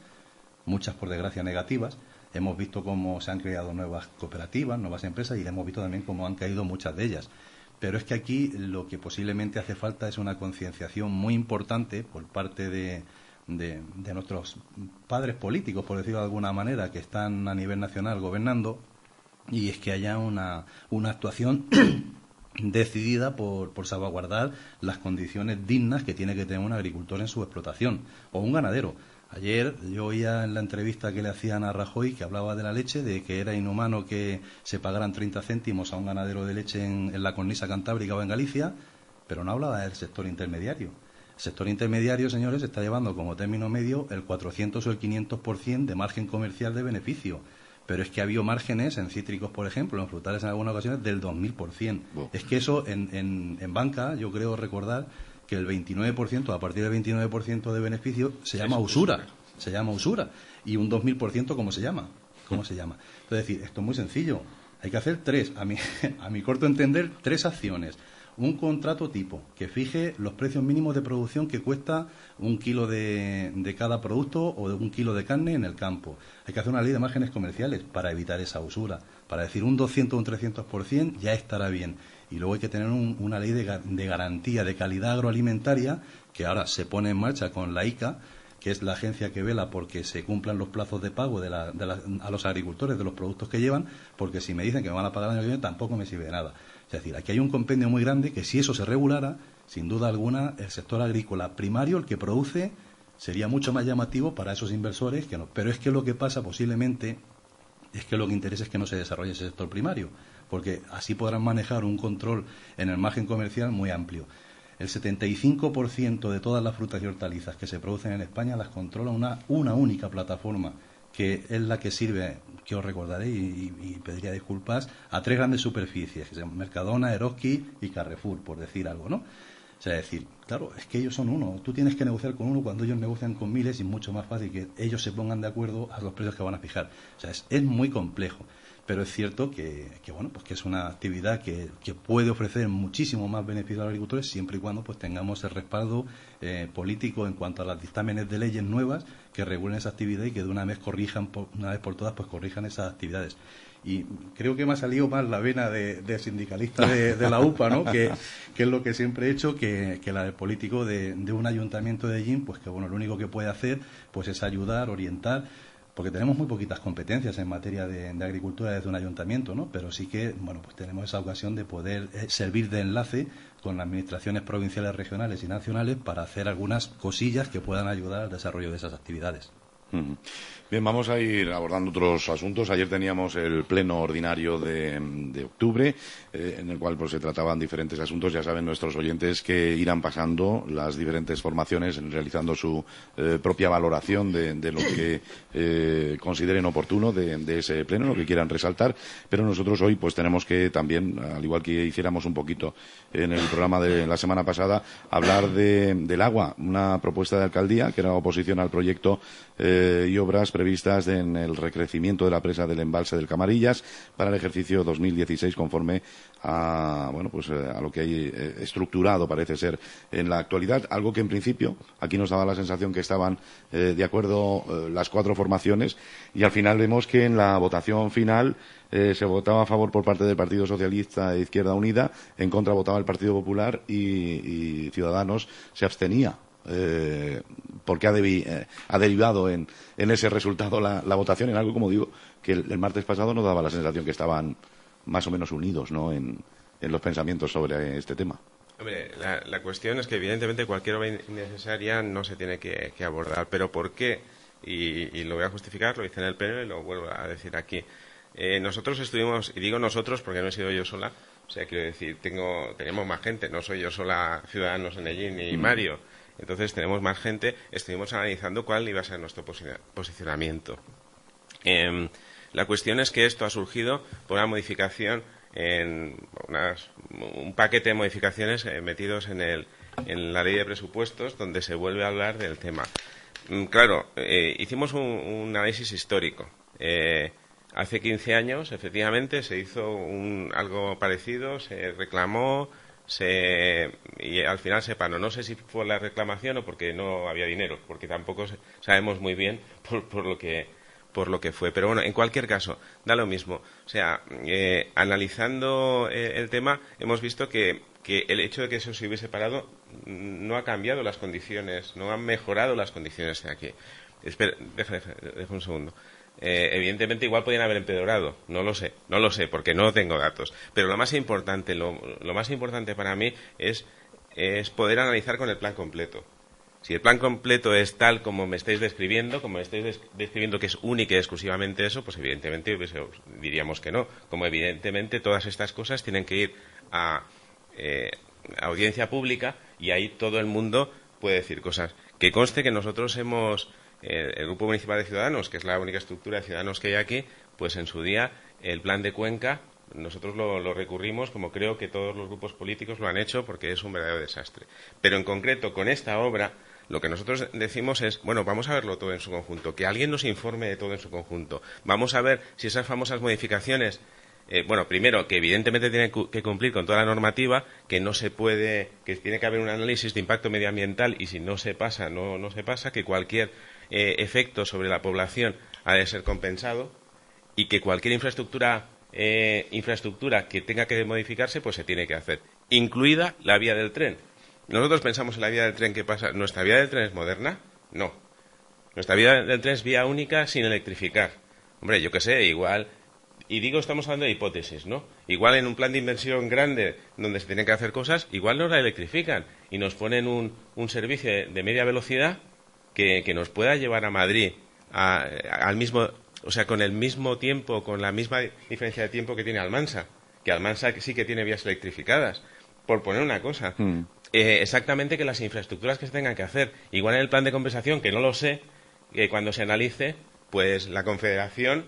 muchas por desgracia negativas, hemos visto cómo se han creado nuevas cooperativas, nuevas empresas, y hemos visto también cómo han caído muchas de ellas. Pero es que aquí lo que posiblemente hace falta es una concienciación muy importante por parte de nuestros padres políticos, por decirlo de alguna manera, que están a nivel nacional gobernando, y es que haya una actuación decidida por salvaguardar las condiciones dignas que tiene que tener un agricultor en su explotación, o un ganadero. Ayer yo oía en la entrevista que le hacían a Rajoy, que hablaba de la leche, de que era inhumano que se pagaran 30 céntimos a un ganadero de leche en la cornisa cantábrica o en Galicia, pero no hablaba del sector intermediario. El sector intermediario, señores, está llevando como término medio el 400 o el 500% de margen comercial de beneficio. Pero es que ha habido márgenes en cítricos, por ejemplo, en frutales en algunas ocasiones, del 2000%. Wow. Es que eso en banca, yo creo recordar que el 29%, a partir del 29% de beneficio, se llama usura. Se llama usura. Y un 2000%, ¿cómo se llama? ¿Cómo se llama? Entonces, es decir, esto es muy sencillo. Hay que hacer a mi corto entender, 3 acciones. Un contrato tipo que fije los precios mínimos de producción que cuesta 1 kilo de cada producto o de 1 kilo de carne en el campo. Hay que hacer una ley de márgenes comerciales para evitar esa usura. Para decir un 200 o un 300% ya estará bien. Y luego hay que tener una ley de garantía de calidad agroalimentaria que ahora se pone en marcha con la ICA, que es la agencia que vela porque se cumplan los plazos de pago a los agricultores de los productos que llevan, porque si me dicen que me van a pagar el año que viene tampoco me sirve de nada. Es decir, aquí hay un compendio muy grande que si eso se regulara, sin duda alguna, el sector agrícola primario, el que produce, sería mucho más llamativo para esos inversores que no. Pero es que lo que pasa posiblemente es que lo que interesa es que no se desarrolle ese sector primario, porque así podrán manejar un control en el margen comercial muy amplio. El 75% de todas las frutas y hortalizas que se producen en España las controla una única plataforma, que es la que sirve, que os recordaré y pediría disculpas, a 3 grandes superficies, que se llaman Mercadona, Eroski y Carrefour, por decir algo, ¿no? O sea, decir, claro, es que ellos son uno. Tú tienes que negociar con uno cuando ellos negocian con miles, y mucho más fácil que ellos se pongan de acuerdo a los precios que van a fijar. O sea, es muy complejo. Pero es cierto que bueno, pues que es una actividad que puede ofrecer muchísimo más beneficio a los agricultores siempre y cuando pues tengamos el respaldo político en cuanto a los dictámenes de leyes nuevas que regulen esa actividad y que de una vez por todas pues corrijan esas actividades. Y creo que me ha salido más la vena de sindicalista de la UPA, ¿no? que es lo que siempre he hecho, que la del político de un ayuntamiento de Ellín, pues que bueno, lo único que puede hacer pues es ayudar, orientar, porque tenemos muy poquitas competencias en materia de agricultura desde un ayuntamiento, ¿no? Pero sí que, bueno, pues tenemos esa ocasión de poder servir de enlace con las administraciones provinciales, regionales y nacionales para hacer algunas cosillas que puedan ayudar al desarrollo de esas actividades. Bien, vamos a ir abordando otros asuntos. Ayer teníamos el pleno ordinario de octubre, en el cual pues se trataban diferentes asuntos. Ya saben nuestros oyentes que irán pasando las diferentes formaciones, realizando su propia valoración de lo que consideren oportuno de ese pleno, lo que quieran resaltar. Pero nosotros hoy pues tenemos que también, al igual que hiciéramos un poquito en el programa de la semana pasada, hablar del agua. Una propuesta de alcaldía que era oposición al proyecto y obras previstas en el recrecimiento de la presa del embalse del Camarillas para el ejercicio 2016, conforme a lo que hay estructurado, parece ser, en la actualidad. Algo que en principio aquí nos daba la sensación que estaban de acuerdo las 4 formaciones, y al final vemos que en la votación final se votaba a favor por parte del Partido Socialista e Izquierda Unida, en contra votaba el Partido Popular y Ciudadanos se abstenía. Porque ha derivado en ese resultado la votación, en algo, como digo, que el martes pasado nos daba la sensación que estaban más o menos unidos, ¿no?, en los pensamientos sobre este tema. Hombre, la cuestión es que evidentemente cualquier obra innecesaria no se tiene que abordar, pero ¿por qué? Y lo voy a justificar, lo hice en el pleno y lo vuelvo a decir aquí. Nosotros estuvimos, y digo nosotros porque no he sido yo sola, o sea, quiero decir, tenemos más gente, no soy yo sola, Ciudadanos en Ellín ni Mario. Entonces tenemos más gente, estuvimos analizando cuál iba a ser nuestro posicionamiento. La cuestión es que esto ha surgido por una modificación, un paquete de modificaciones metidos en la ley de presupuestos, donde se vuelve a hablar del tema. Claro, hicimos un análisis histórico. Hace 15 años, efectivamente, se hizo algo parecido, se reclamó, y al final se paró. No sé si fue la reclamación o porque no había dinero, porque tampoco sabemos muy bien por por lo que fue. Pero bueno, en cualquier caso, da lo mismo. O sea, analizando el tema, hemos visto que el hecho de que eso se hubiese parado no ha cambiado las condiciones, no han mejorado las condiciones de aquí. Espera, deja un segundo. Evidentemente igual podían haber empeorado, no lo sé, porque no tengo datos. Pero lo más importante para mí es poder analizar con el plan completo. Si el plan completo es tal como me estáis describiendo, que es única y exclusivamente eso, pues evidentemente diríamos que no. Como evidentemente todas estas cosas tienen que ir a audiencia pública y ahí todo el mundo puede decir cosas. Que conste que nosotros el Grupo Municipal de Ciudadanos, que es la única estructura de ciudadanos que hay aquí, pues en su día el plan de Cuenca nosotros lo recurrimos, como creo que todos los grupos políticos lo han hecho, porque es un verdadero desastre. Pero en concreto con esta obra lo que nosotros decimos es, bueno, vamos a verlo todo en su conjunto, que alguien nos informe de todo en su conjunto. Vamos a ver si esas famosas modificaciones, primero, que evidentemente tiene que cumplir con toda la normativa, que no se puede, que tiene que haber un análisis de impacto medioambiental y si no se pasa, no se pasa, que cualquier efecto sobre la población ha de ser compensado y que cualquier infraestructura que tenga que modificarse, pues se tiene que hacer, incluida la vía del tren. Nosotros pensamos en la vía del tren que pasa. ¿Nuestra vía del tren es moderna? No. Nuestra vía del tren es vía única sin electrificar. Hombre, yo qué sé, igual. Y digo, estamos hablando de hipótesis, ¿no? Igual en un plan de inversión grande donde se tienen que hacer cosas, igual nos la electrifican y nos ponen un servicio de media velocidad que nos pueda llevar a Madrid al mismo, o sea, con el mismo tiempo, con la misma diferencia de tiempo que tiene Almansa. Que Almansa sí que tiene vías electrificadas, por poner una cosa. Exactamente, que las infraestructuras que se tengan que hacer. Igual en el plan de compensación, que no lo sé, que cuando se analice, pues la Confederación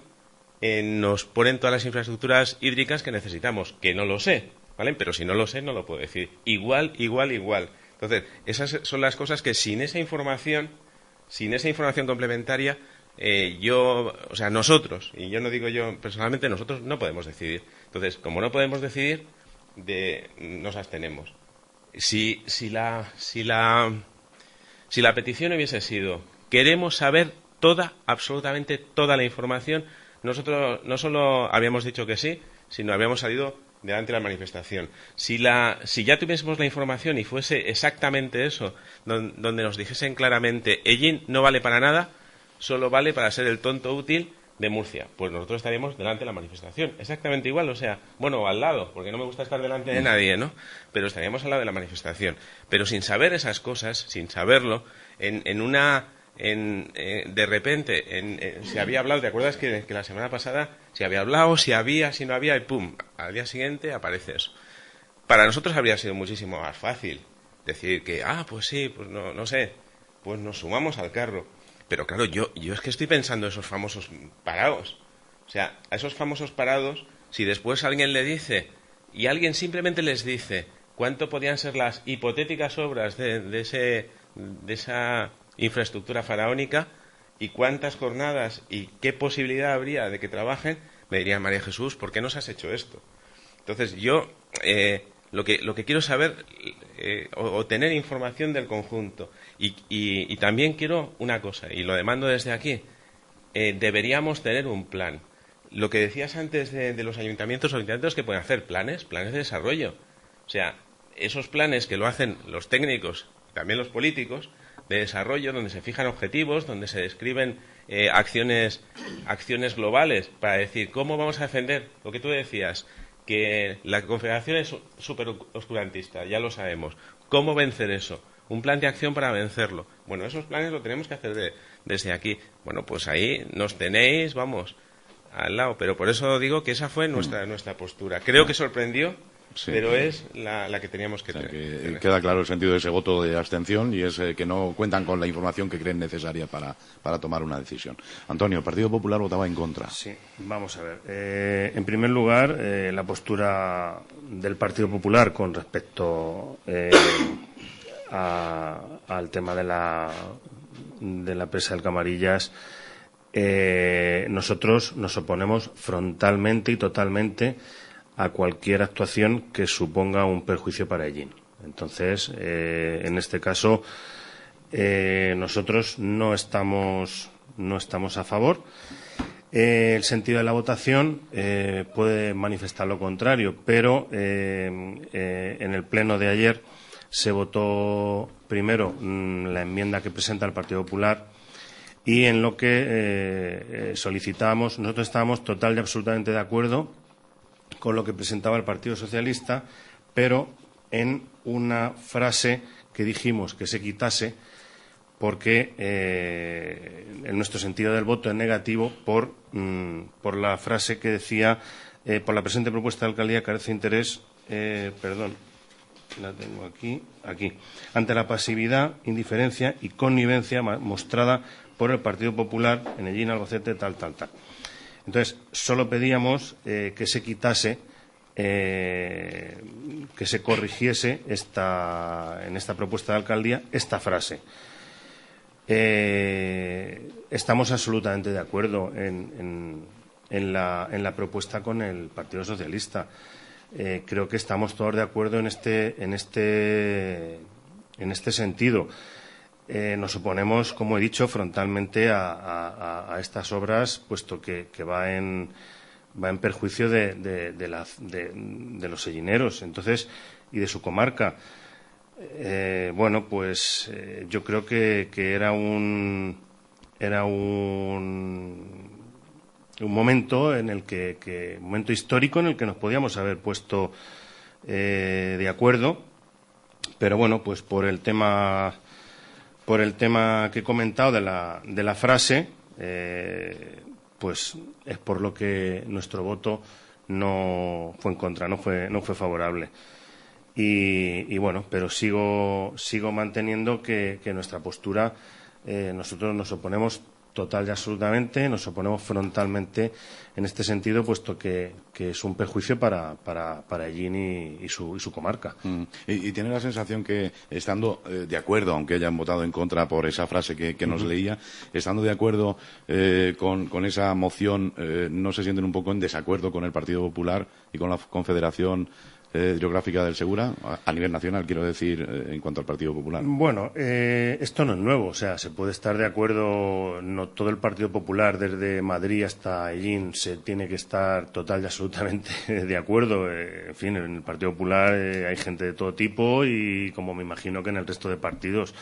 nos pone todas las infraestructuras hídricas que necesitamos, que no lo sé, ¿vale? Pero si no lo sé, no lo puedo decir. Igual. Entonces, esas son las cosas que sin esa información complementaria, nosotros, y yo no digo yo personalmente, nosotros no podemos decidir. Entonces, como no podemos decidir, nos abstenemos. Si la petición hubiese sido, queremos saber absolutamente toda la información, nosotros no solo habíamos dicho que sí, sino habíamos salido delante de la manifestación. Si ya tuviésemos la información y fuese exactamente eso, donde nos dijesen claramente, Ellín no vale para nada, solo vale para ser el tonto útil de Murcia, pues nosotros estaríamos delante de la manifestación, exactamente igual, o sea, bueno, al lado, porque no me gusta estar delante de nadie, ¿no? Pero estaríamos al lado de la manifestación. Pero sin saber esas cosas, sin saberlo, de repente, se había hablado, ¿te acuerdas que la semana pasada se había hablado, si no había, y pum, al día siguiente aparece eso? Para nosotros habría sido muchísimo más fácil decir que, pues sí, pues no sé, pues nos sumamos al carro. Pero claro, yo es que estoy pensando en esos famosos parados. O sea, a esos famosos parados, si después alguien le dice, y alguien simplemente les dice cuánto podían ser las hipotéticas obras de esa infraestructura faraónica y cuántas jornadas y qué posibilidad habría de que trabajen, me dirían, María Jesús, ¿por qué nos has hecho esto? Entonces yo lo que quiero saber, o tener información del conjunto. Y también quiero una cosa, y lo demando desde aquí, deberíamos tener un plan. Lo que decías antes de los ayuntamientos que pueden hacer planes de desarrollo. O sea, esos planes que lo hacen los técnicos, también los políticos, de desarrollo, donde se fijan objetivos, donde se describen acciones globales para decir cómo vamos a defender lo que tú decías, que la Confederación es súper oscurantista, ya lo sabemos. ¿Cómo vencer eso? Un plan de acción para vencerlo. Bueno, esos planes lo tenemos que hacer desde aquí. Bueno, pues ahí nos tenéis, vamos, al lado. Pero por eso digo que esa fue nuestra postura. Creo que sorprendió, sí, pero es la que teníamos que tener. Que queda claro el sentido de ese voto de abstención y es que no cuentan con la información que creen necesaria para tomar una decisión. Antonio, el Partido Popular votaba en contra. Sí, vamos a ver. En primer lugar, la postura del Partido Popular con respecto al tema de la presa del Camarillas, nosotros nos oponemos frontalmente y totalmente a cualquier actuación que suponga un perjuicio para Ellín. Entonces, en este caso, nosotros no estamos a favor El sentido de la votación puede manifestar lo contrario, pero en el pleno de ayer se votó primero la enmienda que presenta el Partido Popular y en lo que solicitábamos, nosotros estábamos total y absolutamente de acuerdo con lo que presentaba el Partido Socialista, pero en una frase que dijimos que se quitase porque en nuestro sentido del voto es negativo por la frase que decía por la presente propuesta de alcaldía carece de interés, la tengo aquí, ante la pasividad, indiferencia y connivencia mostrada por el Partido Popular en Ellín, Albacete, tal. Entonces, solo pedíamos que se quitase, que se corrigiese en esta propuesta de alcaldía esta frase. Estamos absolutamente de acuerdo en la propuesta con el Partido Socialista. Creo que estamos todos de acuerdo en este sentido. Nos oponemos, como he dicho, frontalmente a estas obras, puesto que va en perjuicio de los sellineros, entonces, y de su comarca. Yo creo que era un momento en el un momento histórico en el que nos podíamos haber puesto de acuerdo, pero bueno, pues por el tema que he comentado de la frase, pues es por lo que nuestro voto no fue en contra, no fue favorable. Y bueno, pero sigo manteniendo que nuestra postura, nosotros nos oponemos total y absolutamente, nos oponemos frontalmente en este sentido, puesto que es un perjuicio para Ellín y su comarca. Y tiene la sensación que, estando de acuerdo, aunque hayan votado en contra por esa frase que nos leía, estando de acuerdo con esa moción, ¿no se sienten un poco en desacuerdo con el Partido Popular y con la Confederación Hidrográfica del Segura, a nivel nacional, quiero decir, en cuanto al Partido Popular? Bueno, esto no es nuevo, o sea, se puede estar de acuerdo, no todo el Partido Popular, desde Madrid hasta Ellín, se tiene que estar total y absolutamente de acuerdo. En fin, en el Partido Popular hay gente de todo tipo y, como me imagino que en el resto de partidos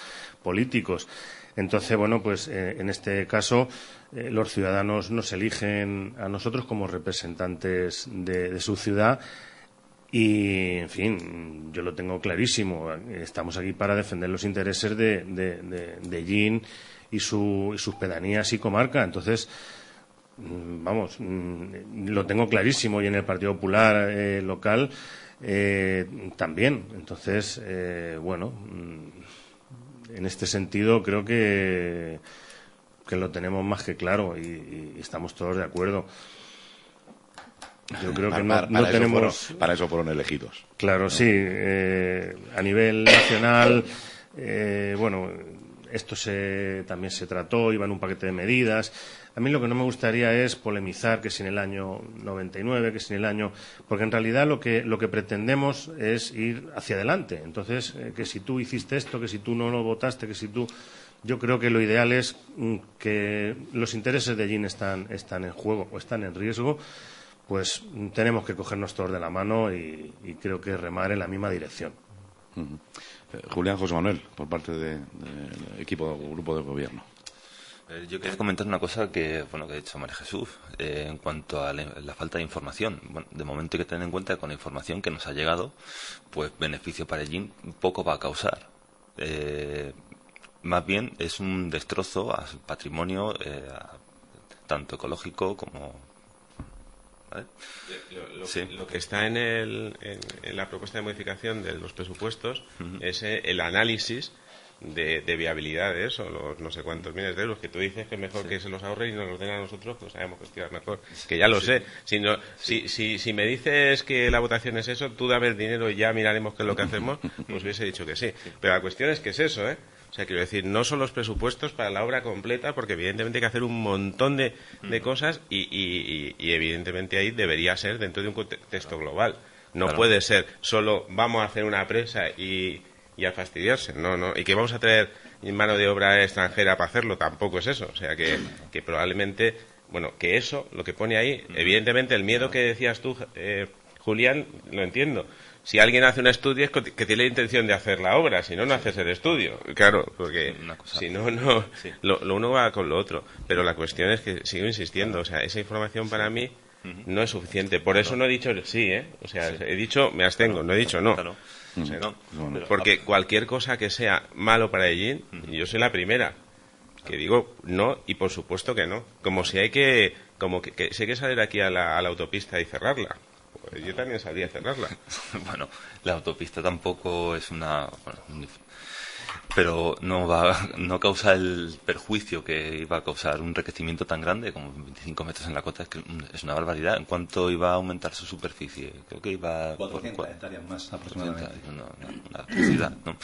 políticos. Entonces, bueno, pues en este caso los ciudadanos nos eligen a nosotros como representantes de su ciudad. Y, en fin, yo lo tengo clarísimo. Estamos aquí para defender los intereses de Ellín y sus pedanías y comarca. Entonces, vamos, lo tengo clarísimo. Y en el Partido Popular local también. Entonces, bueno, en este sentido creo que lo tenemos más que claro y estamos todos de acuerdo. Yo creo que no tenemos... Para eso fueron elegidos. Claro, ¿no? Sí. A nivel nacional, bueno, esto también se trató, iba en un paquete de medidas. A mí lo que no me gustaría es polemizar que si en el año 99, que si en el año... Porque en realidad lo que pretendemos es ir hacia adelante. Entonces, que si tú hiciste esto, que si tú no lo votaste, que si tú... Yo creo que lo ideal es que los intereses de Ellín están en juego o están en riesgo. Pues tenemos que cogernos todos de la mano y creo que remar en la misma dirección. Julián, José Manuel, por parte del grupo de gobierno. Yo quería comentar una cosa que ha dicho María Jesús en cuanto a la falta de información. Bueno, de momento hay que tener en cuenta que con la información que nos ha llegado, pues beneficio para Ellín poco va a causar. Más bien es un destrozo al patrimonio tanto ecológico como... ¿Vale? Lo que está en la propuesta de modificación de los presupuestos es el análisis de viabilidades o los no sé cuántos miles de euros que tú dices que es mejor que se los ahorre y nos los den a nosotros, pues sabemos gestionar mejor, que ya lo sé. Si me dices que la votación es eso, tú dame el dinero y ya miraremos qué es lo que hacemos, pues hubiese dicho que sí. Pero la cuestión es que es eso, O sea, quiero decir, no son los presupuestos para la obra completa, porque evidentemente hay que hacer un montón de cosas y evidentemente ahí debería ser dentro de un contexto global. No puede ser solo vamos a hacer una presa y a fastidiarse. No, y que vamos a traer mano de obra extranjera para hacerlo, tampoco es eso. O sea, que probablemente Bueno, que eso, lo que pone ahí, evidentemente el miedo que decías tú, Julián, lo entiendo. Si alguien hace un estudio es que tiene la intención de hacer la obra, si no, no haces el estudio. Claro, porque si no, lo uno va con lo otro. Pero la cuestión es que sigo insistiendo, o sea, esa información para mí no es suficiente. Por eso no he dicho sí, ¿eh? O sea, he dicho me abstengo, no he dicho no. Claro. O sea, porque cualquier cosa que sea malo para Ellín, yo soy la primera que digo no, y por supuesto que no. Como si hay que si hay que salir aquí a la autopista y cerrarla. Pues yo también sabría cerrarla. Bueno, la autopista tampoco es una... Bueno, pero no causa el perjuicio que iba a causar un enriquecimiento tan grande como 25 metros en la cota. Es una barbaridad. ¿En cuánto iba a aumentar su superficie? Creo que iba... 400 hectáreas más aproximadamente. Una ciudad, ¿no?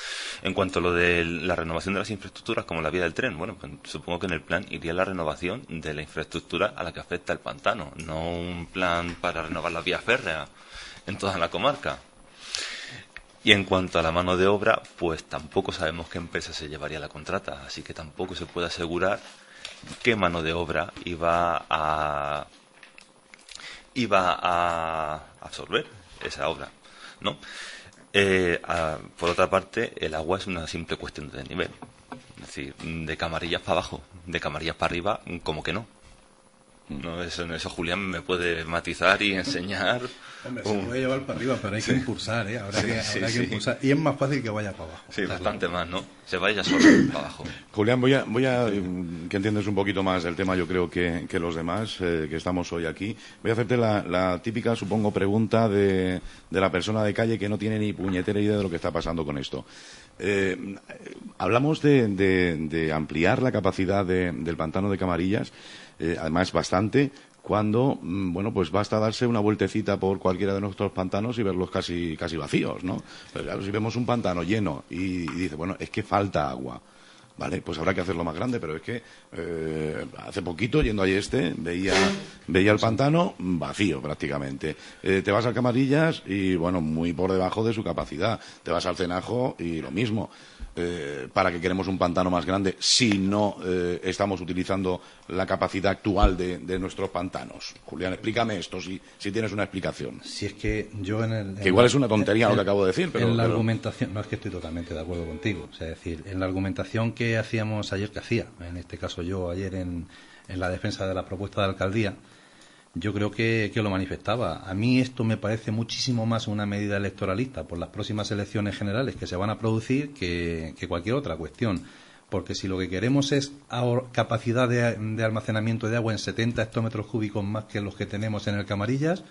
En cuanto a lo de la renovación de las infraestructuras, como la vía del tren, bueno, pues supongo que en el plan iría la renovación de la infraestructura a la que afecta el pantano, no un plan para renovar la vía férrea en toda la comarca. Y en cuanto a la mano de obra, pues tampoco sabemos qué empresa se llevaría la contrata, así que tampoco se puede asegurar qué mano de obra iba a absorber esa obra, ¿no? Por otra parte, el agua es una simple cuestión de nivel, es decir, de Camarillas para abajo, de Camarillas para arriba, como que no. No, eso Julián me puede matizar y enseñar. Hombre, se puede llevar para arriba, pero hay que impulsar, ¿eh? Habrá que impulsar. Y es más fácil que vaya para abajo. Sí, bastante más, ¿no? Se vaya solo para abajo. Julián, voy a que entiendes un poquito más del tema, yo creo que los demás que estamos hoy aquí. Voy a hacerte la típica, supongo, pregunta de la persona de calle que no tiene ni puñetera idea de lo que está pasando con esto. Hablamos de ampliar la capacidad del pantano de Camarillas, además bastante, cuando, bueno, pues basta darse una vueltecita por cualquiera de nuestros pantanos y verlos casi vacíos, ¿no? Pero claro, si vemos un pantano lleno y dice, bueno, es que falta agua, ¿vale? Pues habrá que hacerlo más grande, pero es que hace poquito, yendo allí veía el pantano vacío prácticamente. Te vas a Camarillas y, bueno, muy por debajo de su capacidad. Te vas al Cenajo y lo mismo. ¿Para qué queremos un pantano más grande si no estamos utilizando la capacidad actual de nuestros pantanos? Julián, explícame esto, si tienes una explicación. Si es que yo que igual es una tontería lo que acabo de decir, pero... En la argumentación... No, es que estoy totalmente de acuerdo contigo. O sea, es decir, en la argumentación que hacíamos ayer, en este caso yo ayer en la defensa de la propuesta de alcaldía, yo creo que lo manifestaba. A mí esto me parece muchísimo más una medida electoralista por las próximas elecciones generales que se van a producir que cualquier otra cuestión. Porque si lo que queremos es capacidad de almacenamiento de agua en 70 hectómetros cúbicos más que los que tenemos en el Camarillas,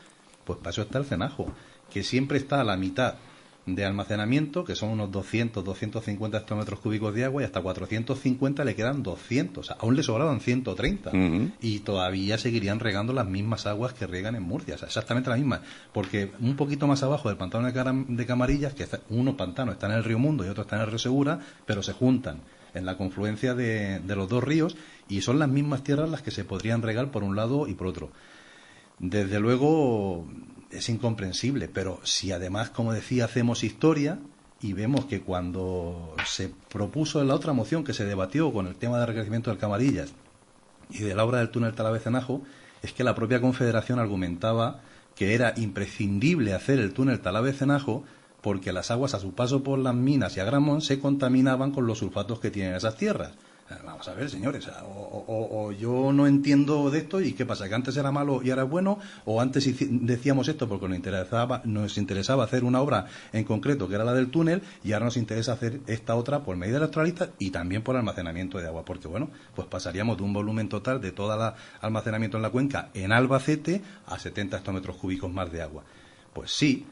pues para eso está el Cenajo, que siempre está a la mitad de almacenamiento, que son unos 200, 250 hectómetros cúbicos de agua, y hasta 450 le quedan 200, o sea, aún le sobraban 130, y todavía seguirían regando las mismas aguas que riegan en Murcia, o sea, exactamente las mismas, porque un poquito más abajo del pantano de Camarillas, que unos pantanos están en el río Mundo y otros están en el río Segura, pero se juntan en la confluencia de los dos ríos, y son las mismas tierras las que se podrían regar por un lado y por otro. Desde luego es incomprensible, pero si además, como decía, hacemos historia y vemos que cuando se propuso en la otra moción que se debatió con el tema de enriquecimiento del Camarillas y de la obra del túnel Talavera-Cenajo, es que la propia Confederación argumentaba que era imprescindible hacer el túnel Talavera-Cenajo porque las aguas a su paso por las minas y Agramón se contaminaban con los sulfatos que tienen esas tierras. Vamos a ver, señores, o yo no entiendo de esto, y qué pasa, que antes era malo y ahora es bueno, o antes decíamos esto porque nos interesaba hacer una obra en concreto que era la del túnel, y ahora nos interesa hacer esta otra por medida electoralista y también por almacenamiento de agua, porque bueno, pues pasaríamos de un volumen total de todo el almacenamiento en la cuenca en Albacete a 70 hectómetros cúbicos más de agua. Pues sí.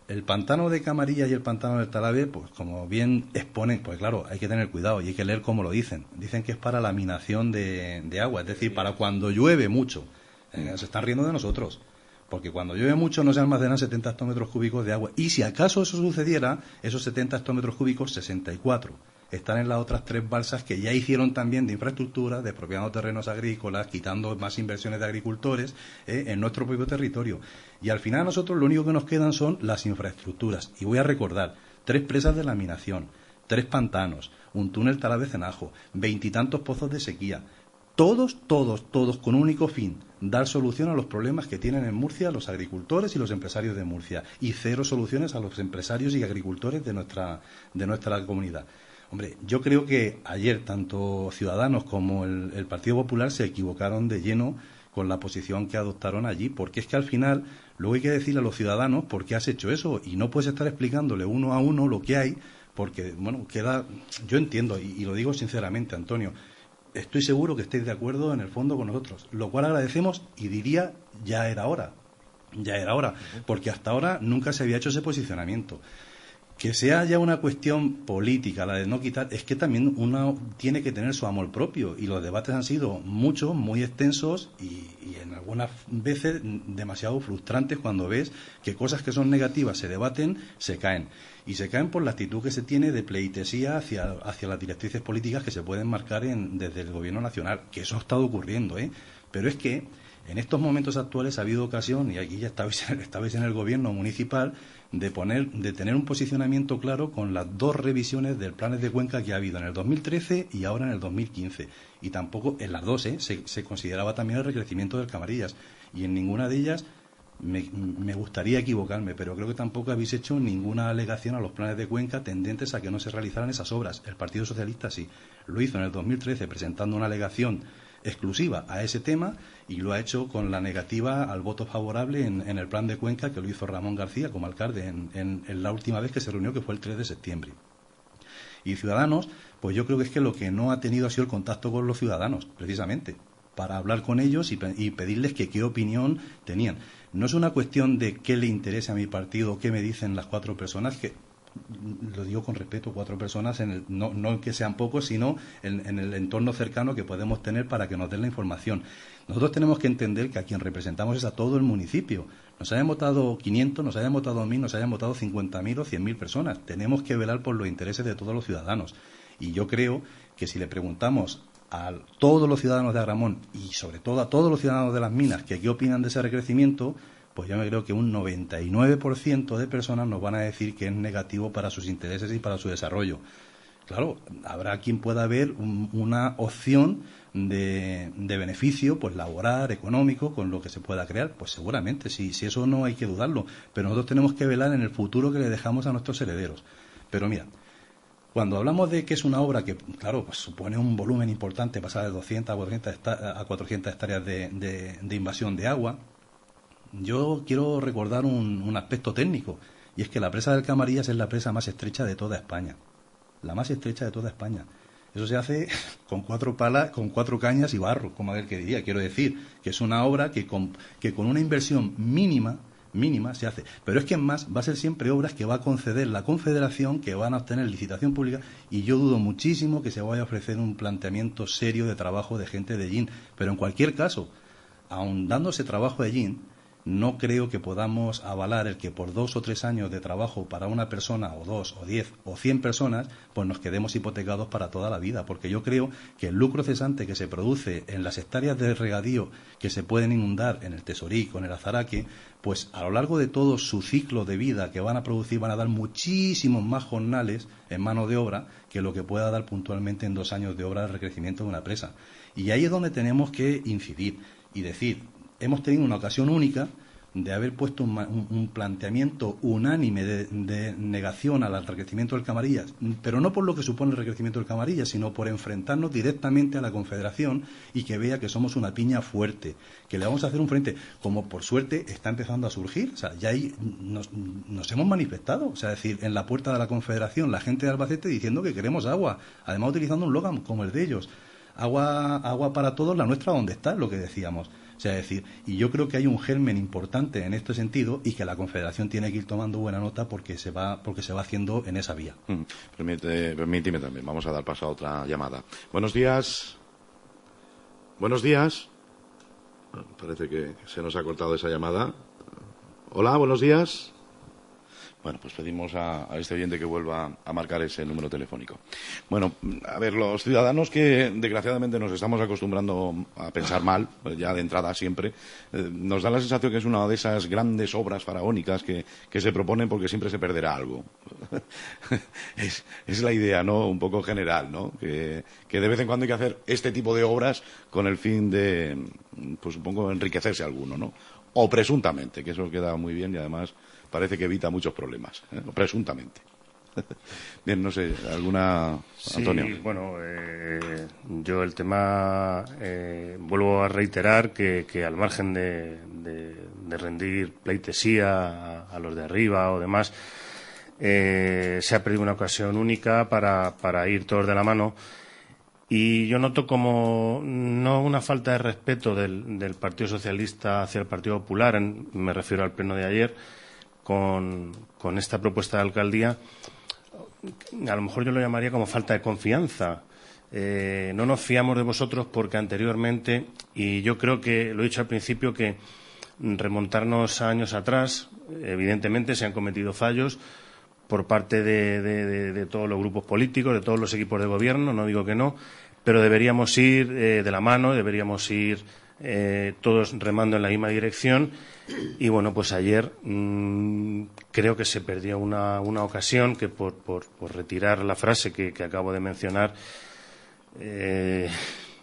El pantano de Camarillas y el pantano del Talavera, pues como bien exponen, pues claro, hay que tener cuidado y hay que leer cómo lo dicen. Dicen que es para la minación de agua, es decir, para cuando llueve mucho. Se están riendo de nosotros, porque cuando llueve mucho no se almacenan 70 hectómetros cúbicos de agua. Y si acaso eso sucediera, esos 70 hectómetros cúbicos, 64, están en las otras 3 balsas que ya hicieron también de infraestructura, despropiando terrenos agrícolas, quitando más inversiones de agricultores en nuestro propio territorio. Y al final a nosotros lo único que nos quedan son las infraestructuras. Y voy a recordar, 3 presas de laminación, 3 pantanos, un túnel Talavera-Cenajo, 20 y tantos pozos de sequía. todos con un único fin: dar solución a los problemas que tienen en Murcia los agricultores y los empresarios de Murcia, y cero soluciones a los empresarios y agricultores de nuestra comunidad. Hombre, yo creo que ayer tanto Ciudadanos como el Partido Popular se equivocaron de lleno con la posición que adoptaron allí, porque es que al final luego hay que decirle a los ciudadanos por qué has hecho eso, y no puedes estar explicándole uno a uno lo que hay, porque, bueno, yo entiendo, y lo digo sinceramente, Antonio, estoy seguro que estéis de acuerdo en el fondo con nosotros, lo cual agradecemos, y diría, ya era hora, porque hasta ahora nunca se había hecho ese posicionamiento. Que sea ya una cuestión política, la de no quitar, es que también uno tiene que tener su amor propio, y los debates han sido muchos, muy extensos y en algunas veces demasiado frustrantes cuando ves que cosas que son negativas se debaten, se caen. Y se caen por la actitud que se tiene de pleitesía hacia las directrices políticas que se pueden marcar desde el Gobierno nacional, que eso ha estado ocurriendo, ¿eh? Pero es que en estos momentos actuales ha habido ocasión, y aquí ya estabais en el Gobierno municipal, de tener un posicionamiento claro con las dos revisiones del planes de Cuenca que ha habido en el 2013 y ahora en el 2015. Y tampoco, en las dos, se consideraba también el recrecimiento del Camarillas. Y en ninguna de ellas, me gustaría equivocarme, pero creo que tampoco habéis hecho ninguna alegación a los planes de Cuenca tendentes a que no se realizaran esas obras. El Partido Socialista sí. Lo hizo en el 2013 presentando una alegación exclusiva a ese tema, y lo ha hecho con la negativa al voto favorable en el plan de Cuenca, que lo hizo Ramón García como alcalde en la última vez que se reunió, que fue el 3 de septiembre. Y Ciudadanos, pues yo creo que es que lo que no ha tenido ha sido el contacto con los ciudadanos, precisamente, para hablar con ellos y pedirles que qué opinión tenían. No es una cuestión de qué le interesa a mi partido, qué me dicen las 4 personas, que lo digo con respeto, 4 personas, no que sean pocos, sino en el entorno cercano que podemos tener para que nos den la información. Nosotros tenemos que entender que a quien representamos es a todo el municipio. Nos hayan votado 500, nos hayan votado 1000, nos hayan votado 50.000 o 100.000 personas. Tenemos que velar por los intereses de todos los ciudadanos. Y yo creo que si le preguntamos a todos los ciudadanos de Agramón, y sobre todo a todos los ciudadanos de Las Minas, que qué opinan de ese recrecimiento, pues yo me creo que un 99% de personas nos van a decir que es negativo para sus intereses y para su desarrollo. Claro, habrá quien pueda ver una opción de beneficio, pues laboral, económico, con lo que se pueda crear. Pues seguramente, si eso no hay que dudarlo. Pero nosotros tenemos que velar en el futuro que le dejamos a nuestros herederos. Pero mira, cuando hablamos de que es una obra que, claro, pues supone un volumen importante, pasar de 200 a 400 hectáreas de invasión de agua, yo quiero recordar un aspecto técnico, y es que la presa del Camarillas es la presa más estrecha de toda España. La más estrecha de toda España. Eso se hace con 4 palas, con 4 cañas y barro, como aquel que diría. Quiero decir que es una obra que con una inversión mínima se hace. Pero es que en más va a ser siempre obras que va a conceder la Confederación, que van a obtener licitación pública, y yo dudo muchísimo que se vaya a ofrecer un planteamiento serio de trabajo de gente de Ellín. Pero en cualquier caso, aun dándose trabajo de Ellín, no creo que podamos avalar el que por 2 o 3 años de trabajo para una persona, o 2, o 10, o 100 personas, pues nos quedemos hipotecados para toda la vida. Porque yo creo que el lucro cesante que se produce en las hectáreas de regadío que se pueden inundar en el Tesorí, en el Azaraque, pues a lo largo de todo su ciclo de vida que van a producir, van a dar muchísimos más jornales en mano de obra que lo que pueda dar puntualmente en 2 años de obra de recrecimiento de una presa. Y ahí es donde tenemos que incidir y decir: hemos tenido una ocasión única de haber puesto un planteamiento unánime de negación al recrecimiento del Camarillas, pero no por lo que supone el recrecimiento del Camarillas, sino por enfrentarnos directamente a la Confederación y que vea que somos una piña fuerte, que le vamos a hacer un frente, como por suerte está empezando a surgir. O sea, ya ahí nos hemos manifestado, o sea, es decir, en la puerta de la Confederación, la gente de Albacete diciendo que queremos agua, además utilizando un logan como el de ellos: agua para todos, la nuestra donde está, lo que decíamos. O sea, es decir, y yo creo que hay un germen importante en este sentido, y que la Confederación tiene que ir tomando buena nota porque se va haciendo en esa vía. Permíteme también, vamos a dar paso a otra llamada. Buenos días. Buenos días. Parece que se nos ha cortado esa llamada. Hola, buenos días. Bueno, pues pedimos a este oyente que vuelva a marcar ese número telefónico. Bueno, a ver, los ciudadanos que desgraciadamente nos estamos acostumbrando a pensar mal, ya de entrada siempre, nos da la sensación que es una de esas grandes obras faraónicas que se proponen porque siempre se perderá algo. es la idea, ¿no? Un poco general, ¿no? Que de vez en cuando hay que hacer este tipo de obras con el fin de, pues supongo, enriquecerse alguno, ¿no? O presuntamente, que eso queda muy bien y además parece que evita muchos problemas, o presuntamente. Bien, no sé, ¿alguna, Antonio? Sí, bueno, yo el tema, vuelvo a reiterar que al margen de rendir pleitesía a los de arriba o demás, se ha perdido una ocasión única para ir todos de la mano. Y yo noto como no una falta de respeto del Partido Socialista hacia el Partido Popular, me refiero al pleno de ayer, con esta propuesta de alcaldía. A lo mejor yo lo llamaría como falta de confianza. No nos fiamos de vosotros porque anteriormente, y yo creo que lo he dicho al principio, que remontarnos a años atrás, evidentemente se han cometido fallos por parte de todos los grupos políticos, de todos los equipos de gobierno, no digo que no, pero deberíamos ir de la mano, deberíamos ir todos remando en la misma dirección. Y bueno, pues ayer creo que se perdió una ocasión que por retirar la frase que acabo de mencionar.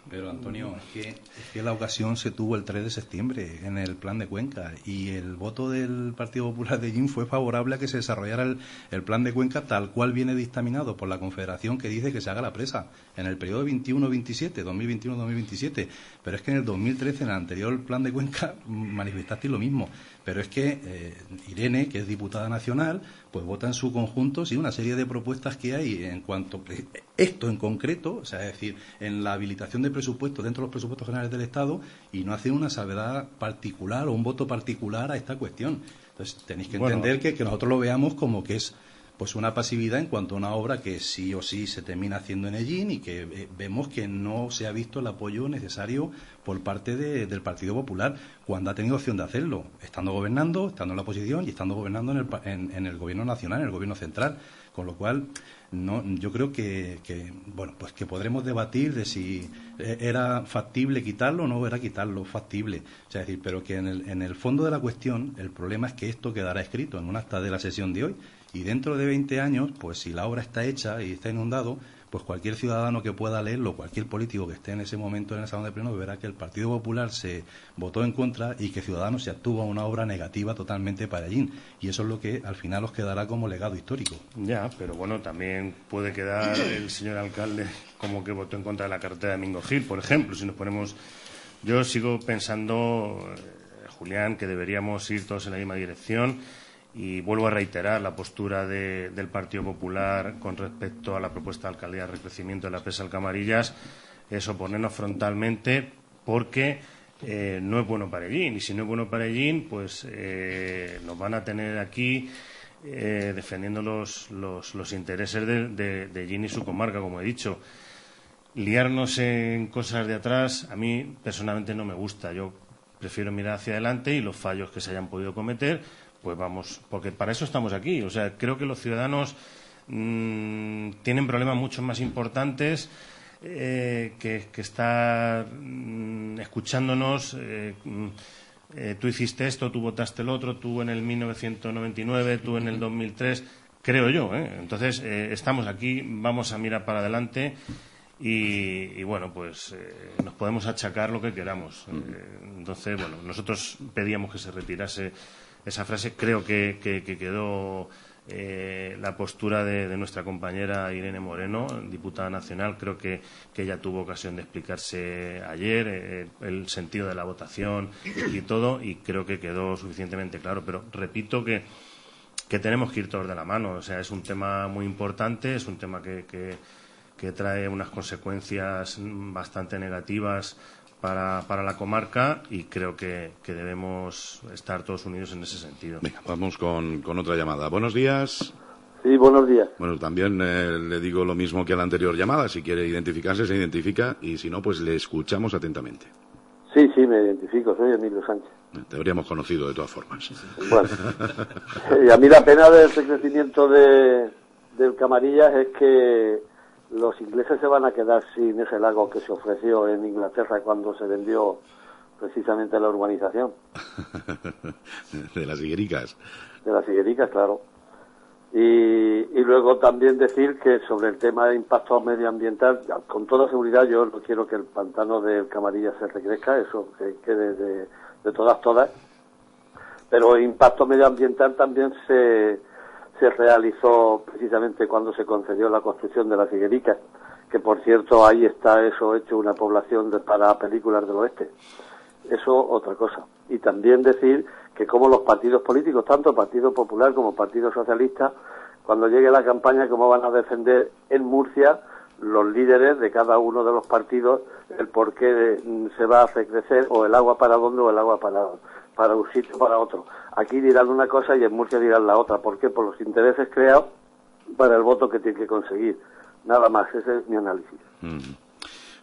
Pero Antonio, es que la ocasión se tuvo el 3 de septiembre en el plan de Cuenca y el voto del Partido Popular de Ellín fue favorable a que se desarrollara el plan de Cuenca tal cual viene dictaminado por la Confederación, que dice que se haga la presa en el periodo 21-27, 2021-2027. Pero es que en el 2013, en el anterior plan de Cuenca, manifestasteis lo mismo. Pero es que Irene, que es diputada nacional, pues vota en su conjunto, sí, una serie de propuestas que hay en cuanto a esto en concreto, o sea, es decir, en la habilitación de presupuestos dentro de los presupuestos generales del Estado, y no hace una salvedad particular o un voto particular a esta cuestión. Entonces, tenéis que entender que nosotros lo veamos como que es pues una pasividad en cuanto a una obra que sí o sí se termina haciendo en Ellín y que vemos que no se ha visto el apoyo necesario por parte del Partido Popular cuando ha tenido opción de hacerlo, estando gobernando, estando en la oposición y estando gobernando en el gobierno nacional, en el gobierno central, con lo cual yo creo que bueno, pues que podremos debatir de si era factible quitarlo o no era quitarlo factible, o sea, es decir, pero que en el fondo de la cuestión el problema es que esto quedará escrito en un acta de la sesión de hoy. Y dentro de 20 años, pues si la obra está hecha y está inundado, pues cualquier ciudadano que pueda leerlo, cualquier político que esté en ese momento en el salón de pleno, verá que el Partido Popular se votó en contra y que Ciudadanos se abstuvo a una obra negativa totalmente para Ellín. Y eso es lo que al final os quedará como legado histórico. Ya, pero bueno, también puede quedar el señor alcalde como que votó en contra de la carretera de Mingo Gil, por ejemplo. Si nos ponemos... Yo sigo pensando, Julián, que deberíamos ir todos en la misma dirección. Y vuelvo a reiterar la postura del Partido Popular con respecto a la propuesta de alcaldía de recrecimiento de la presa Alcamarillas, es oponernos frontalmente porque no es bueno para Ellín. Y si no es bueno para Ellín, pues nos van a tener aquí defendiendo los intereses de Ellín y su comarca, como he dicho. Liarnos en cosas de atrás a mí personalmente no me gusta. Yo prefiero mirar hacia adelante y los fallos que se hayan podido cometer, pues vamos, porque para eso estamos aquí. O sea, creo que los ciudadanos tienen problemas mucho más importantes que estar escuchándonos. Tú hiciste esto, tú votaste el otro, tú en el 1999, tú en el 2003, creo yo. Entonces, estamos aquí, vamos a mirar para adelante. Y bueno, pues nos podemos achacar lo que queramos. Entonces, bueno, nosotros pedíamos que se retirase esa frase. Creo que quedó la postura de nuestra compañera Irene Moreno, diputada nacional. Creo que ella tuvo ocasión de explicarse ayer el sentido de la votación y todo, y creo que quedó suficientemente claro. Pero repito que tenemos que ir todos de la mano. O sea, es un tema muy importante, es un tema que trae unas consecuencias bastante negativas para la comarca, y creo que debemos estar todos unidos en ese sentido. Venga, vamos con otra llamada. Buenos días. Sí, buenos días. Bueno, también le digo lo mismo que a la anterior llamada. Si quiere identificarse, se identifica, y si no, pues le escuchamos atentamente. Sí, me identifico. Soy Emilio Sánchez. Te habríamos conocido de todas formas. Bueno, y a mí la pena del crecimiento del Camarillas es que los ingleses se van a quedar sin ese lago que se ofreció en Inglaterra cuando se vendió precisamente la urbanización. De las higuericas. De las higuericas, claro. Y luego también decir que sobre el tema de impacto medioambiental, con toda seguridad yo no quiero que el pantano del Camarillas se recrezca, eso que quede de todas, pero impacto medioambiental también se realizó precisamente cuando se concedió la construcción de las higuericas, que por cierto ahí está eso hecho una población para películas del oeste. Eso otra cosa. Y también decir que como los partidos políticos, tanto Partido Popular como Partido Socialista, cuando llegue la campaña, cómo van a defender en Murcia los líderes de cada uno de los partidos el por qué se va a hacer crecer o el agua para dónde o el agua para un sitio o para otro. Aquí dirán una cosa y en Murcia dirán la otra. ¿Por qué? Por los intereses creados para el voto que tiene que conseguir. Nada más, ese es mi análisis.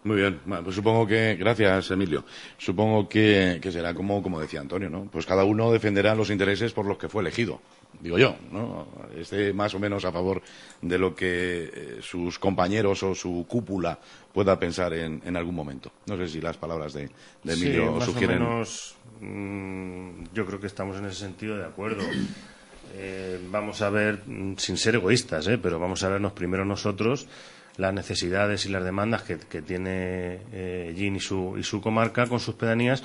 Muy bien, bueno, pues supongo que, gracias Emilio, supongo que será como decía Antonio, ¿no? Pues cada uno defenderá los intereses por los que fue elegido, digo yo, ¿no? Esté más o menos a favor de lo que sus compañeros o su cúpula pueda pensar en algún momento. No sé si las palabras de Emilio sí, más sugieren. O menos, yo creo que estamos en ese sentido de acuerdo. Vamos a ver, sin ser egoístas, pero vamos a vernos primero nosotros las necesidades y las demandas que tiene Llín y su comarca con sus pedanías.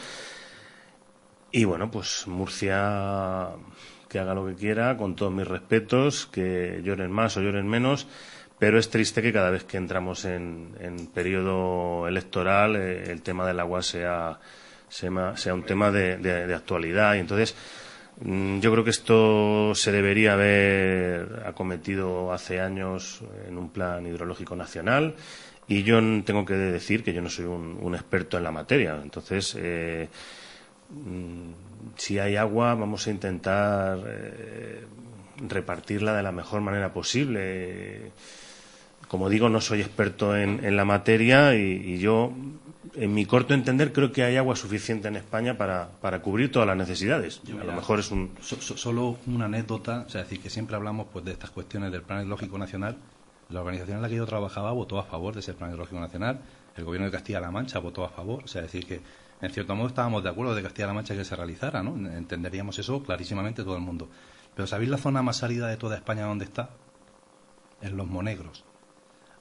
Y bueno, pues Murcia que haga lo que quiera, con todos mis respetos, que lloren más o lloren menos, pero es triste que cada vez que entramos en periodo electoral el tema del agua sea un tema de actualidad. Y entonces yo creo que esto se debería haber acometido hace años en un plan hidrológico nacional, y yo tengo que decir que yo no soy un experto en la materia. Entonces, si hay agua, vamos a intentar repartirla de la mejor manera posible. Como digo, no soy experto en la materia y yo, en mi corto entender, creo que hay agua suficiente en España para cubrir todas las necesidades. A lo mejor es solo una anécdota, o sea, decir que siempre hablamos pues de estas cuestiones del Plan Hidrológico Nacional. La organización en la que yo trabajaba votó a favor de ese Plan Hidrológico Nacional. El Gobierno de Castilla-La Mancha votó a favor. O sea, decir que en cierto modo estábamos de acuerdo de Castilla-La Mancha que se realizara, ¿no? Entenderíamos eso clarísimamente todo el mundo. Pero ¿sabéis la zona más árida de toda España dónde está? En Los Monegros.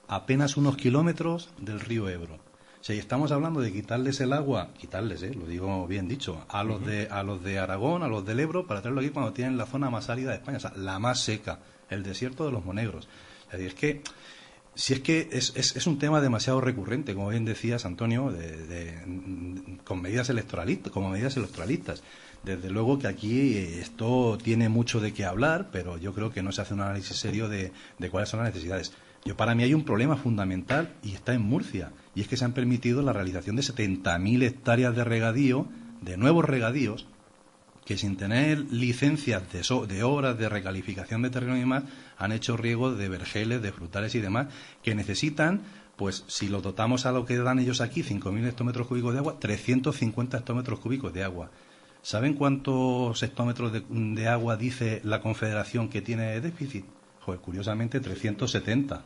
Apenas unos kilómetros del río Ebro. O sea, y estamos hablando de quitarles el agua, lo digo bien dicho, a los de Aragón, a los del Ebro, para traerlo aquí cuando tienen la zona más árida de España, o sea, la más seca, el desierto de Los Monegros. O sea, es un tema demasiado recurrente, como bien decías, Antonio, con medidas electoralistas. Desde luego que aquí esto tiene mucho de qué hablar, pero yo creo que no se hace un análisis serio de cuáles son las necesidades. Para mí hay un problema fundamental y está en Murcia, y es que se han permitido la realización de 70.000 hectáreas de regadío, de nuevos regadíos, que sin tener licencias de obras de recalificación de terreno y demás, han hecho riego de vergeles, de frutales y demás, que necesitan, pues si lo dotamos a lo que dan ellos aquí, 5.000 hectómetros cúbicos de agua, 350 hectómetros cúbicos de agua. ¿Saben cuántos hectómetros de agua dice la Confederación que tiene déficit? Pues curiosamente 370.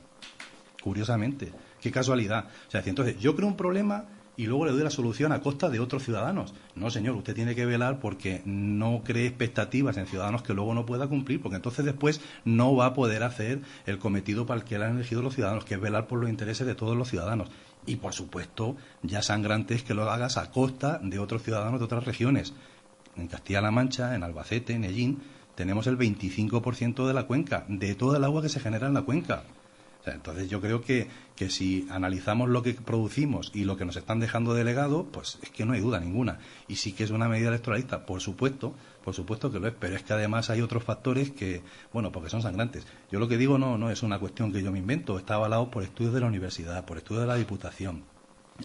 Curiosamente. Qué casualidad. O sea, entonces yo creo un problema y luego le doy la solución a costa de otros ciudadanos. No, señor, usted tiene que velar porque no cree expectativas en ciudadanos que luego no pueda cumplir, porque entonces después no va a poder hacer el cometido para el que le han elegido los ciudadanos, que es velar por los intereses de todos los ciudadanos. Y, por supuesto, ya sangrante es que lo hagas a costa de otros ciudadanos de otras regiones. En Castilla-La Mancha, en Albacete, en Ellín, tenemos el 25% de la cuenca, de toda el agua que se genera en la cuenca. O sea, entonces yo creo que si analizamos lo que producimos y lo que nos están dejando de legado, pues es que no hay duda ninguna. Y sí que es una medida electoralista, por supuesto que lo es, pero es que además hay otros factores que, bueno, porque son sangrantes. Yo lo que digo no es una cuestión que yo me invento, está avalado por estudios de la universidad, por estudios de la Diputación.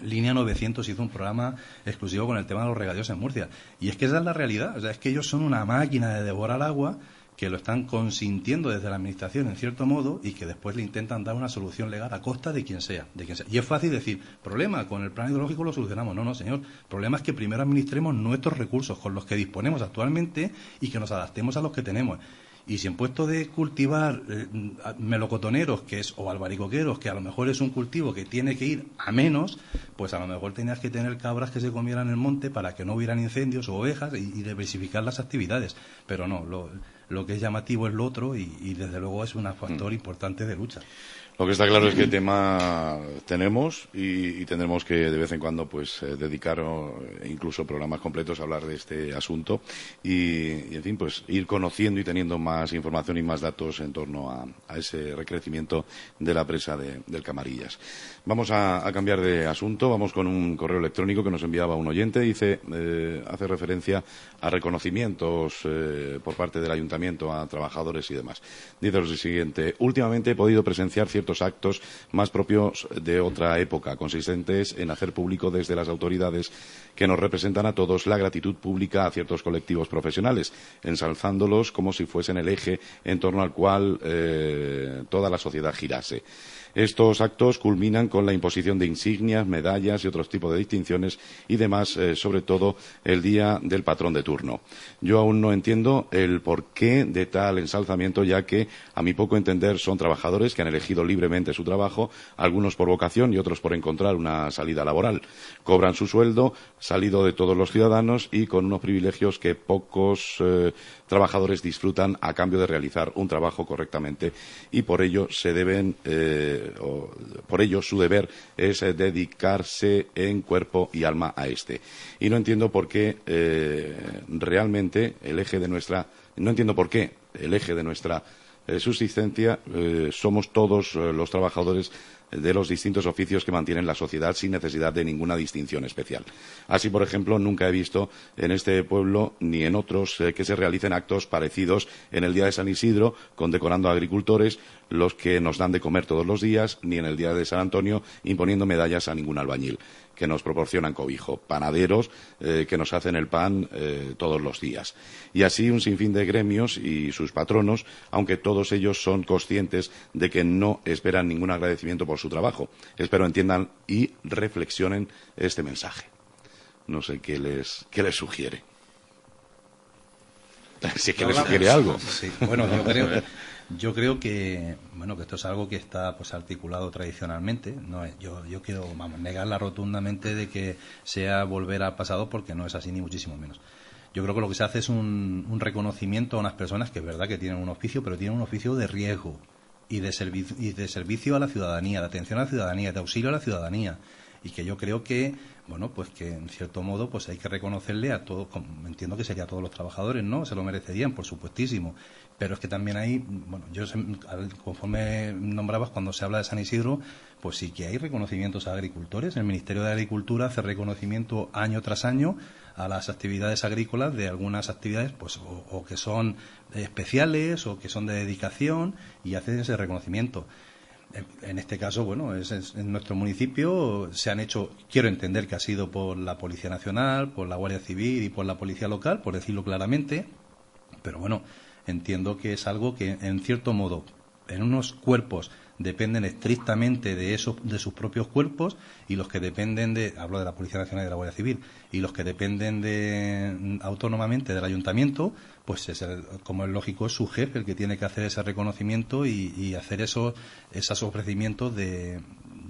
Línea 900 hizo un programa exclusivo con el tema de los regadíos en Murcia. Y es que esa es la realidad, o sea, es que ellos son una máquina de devorar agua que lo están consintiendo desde la administración en cierto modo y que después le intentan dar una solución legal a costa de quien sea, Y es fácil decir, problema, con el plan hidrológico lo solucionamos. No, señor. El problema es que primero administremos nuestros recursos con los que disponemos actualmente y que nos adaptemos a los que tenemos. Y si en puesto de cultivar melocotoneros, o albaricoqueros, que a lo mejor es un cultivo que tiene que ir a menos, pues a lo mejor tenías que tener cabras que se comieran el monte para que no hubieran incendios o ovejas y diversificar las actividades. Pero no, lo que es llamativo es lo otro y desde luego es un factor importante de lucha. Lo que está claro es que el tema tenemos y tendremos que de vez en cuando pues dedicar incluso programas completos a hablar de este asunto y en fin, pues ir conociendo y teniendo más información y más datos en torno a ese recrecimiento de la presa del Camarillas. Vamos a cambiar de asunto, vamos con un correo electrónico que nos enviaba un oyente, dice, hace referencia a reconocimientos por parte del ayuntamiento a trabajadores y demás. Dice lo siguiente, últimamente he podido presenciar ciertos actos más propios de otra época, consistentes en hacer público desde las autoridades que nos representan a todos la gratitud pública a ciertos colectivos profesionales, ensalzándolos como si fuesen el eje en torno al cual toda la sociedad girase. Estos actos culminan con la imposición de insignias, medallas y otros tipos de distinciones y demás, sobre todo el día del patrón de turno. Yo aún no entiendo el porqué de tal ensalzamiento, ya que, a mi poco entender, son trabajadores que han elegido libremente su trabajo, algunos por vocación y otros por encontrar una salida laboral. Cobran su sueldo, salido de todos los ciudadanos y con unos privilegios que pocos trabajadores disfrutan a cambio de realizar un trabajo correctamente y por ello por ello su deber es dedicarse en cuerpo y alma a este. Y no entiendo por qué realmente el eje de nuestra subsistencia somos todos los trabajadores de los distintos oficios que mantienen la sociedad sin necesidad de ninguna distinción especial. Así, por ejemplo, nunca he visto en este pueblo ni en otros que se realicen actos parecidos en el Día de San Isidro, condecorando a agricultores, los que nos dan de comer todos los días, ni en el Día de San Antonio imponiendo medallas a ningún albañil, que nos proporcionan cobijo, panaderos que nos hacen el pan todos los días. Y así un sinfín de gremios y sus patronos, aunque todos ellos son conscientes de que no esperan ningún agradecimiento por su trabajo. Espero entiendan y reflexionen este mensaje. No sé qué les sugiere. Si es que les sugiere algo. Sí, bueno, yo creo que esto es algo que está pues articulado tradicionalmente. No es, yo quiero negarla rotundamente de que sea volver al pasado, porque no es así ni muchísimo menos. Yo creo que lo que se hace es un reconocimiento a unas personas que es verdad que tienen un oficio, pero tienen un oficio de riesgo y de servicio a la ciudadanía, de atención a la ciudadanía, de auxilio a la ciudadanía, y que yo creo que pues que en cierto modo pues hay que reconocerle a todos, entiendo que sería a todos los trabajadores, ¿no? Se lo merecerían, por supuestísimo. Pero es que también hay, conforme nombrabas, cuando se habla de San Isidro, pues sí que hay reconocimientos a agricultores. El Ministerio de Agricultura hace reconocimiento año tras año a las actividades agrícolas, de algunas actividades pues o que son especiales o que son de dedicación, y hace ese reconocimiento. En este caso, en nuestro municipio se han hecho, quiero entender que ha sido por la Policía Nacional, por la Guardia Civil y por la Policía Local, por decirlo claramente, pero entiendo que es algo que, en cierto modo, en unos cuerpos dependen estrictamente de sus propios cuerpos, y los que dependen hablo de la Policía Nacional y de la Guardia Civil, y los que dependen autónomamente del ayuntamiento, pues como es lógico, es su jefe el que tiene que hacer ese reconocimiento y hacer esos ofrecimientos de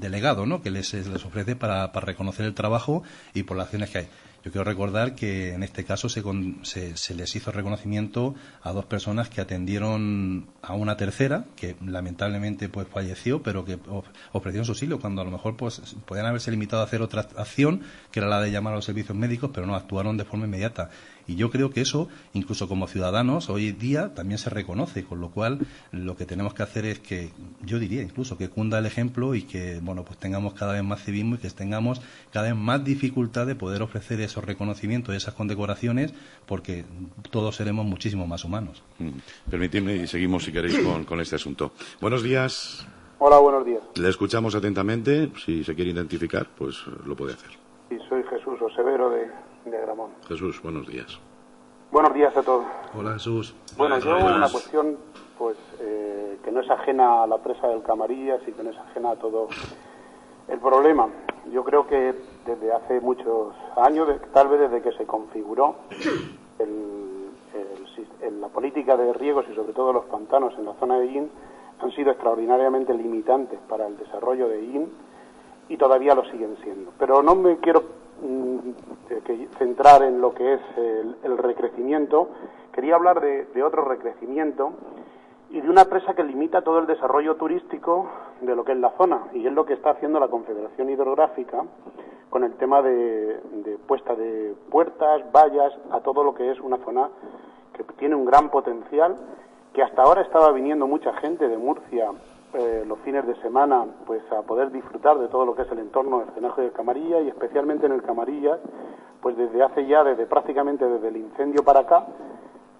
legado, ¿no?, que les ofrece para reconocer el trabajo y por las acciones que hay. Yo quiero recordar que en este caso se les hizo reconocimiento a 2 personas que atendieron a una tercera, que lamentablemente pues falleció, pero que ofrecieron su auxilio, cuando a lo mejor pues podían haberse limitado a hacer otra acción, que era la de llamar a los servicios médicos, pero no, actuaron de forma inmediata. Y yo creo que eso, incluso como ciudadanos, hoy día también se reconoce, con lo cual lo que tenemos que hacer es que, yo diría incluso, que cunda el ejemplo y que, pues tengamos cada vez más civismo y que tengamos cada vez más dificultad de poder ofrecer esos reconocimientos y esas condecoraciones, porque todos seremos muchísimo más humanos. Permitidme y seguimos, si queréis, con este asunto. Buenos días. Hola, buenos días. Le escuchamos atentamente. Si se quiere identificar, pues lo puede hacer. Sí, soy Jesús Osevero de Gramón. Jesús, buenos días. Buenos días a todos. Hola, Jesús. Bueno, yo una cuestión pues que no es ajena a la presa del Camarillas y que no es ajena a todo el problema. Yo creo que desde hace muchos años, tal vez desde que se configuró la política de riegos y sobre todo los pantanos en la zona de Illín, han sido extraordinariamente limitantes para el desarrollo de Illín y todavía lo siguen siendo. Pero no me quiero centrar en lo que es el recrecimiento. Quería hablar de otro recrecimiento y de una presa que limita todo el desarrollo turístico de lo que es la zona, y es lo que está haciendo la Confederación Hidrográfica con el tema de puesta de puertas, vallas, a todo lo que es una zona que tiene un gran potencial, que hasta ahora estaba viniendo mucha gente de Murcia los fines de semana pues a poder disfrutar de todo lo que es el entorno del Cenaje del Camarillas, y especialmente en el Camarillas, pues desde prácticamente desde el incendio para acá,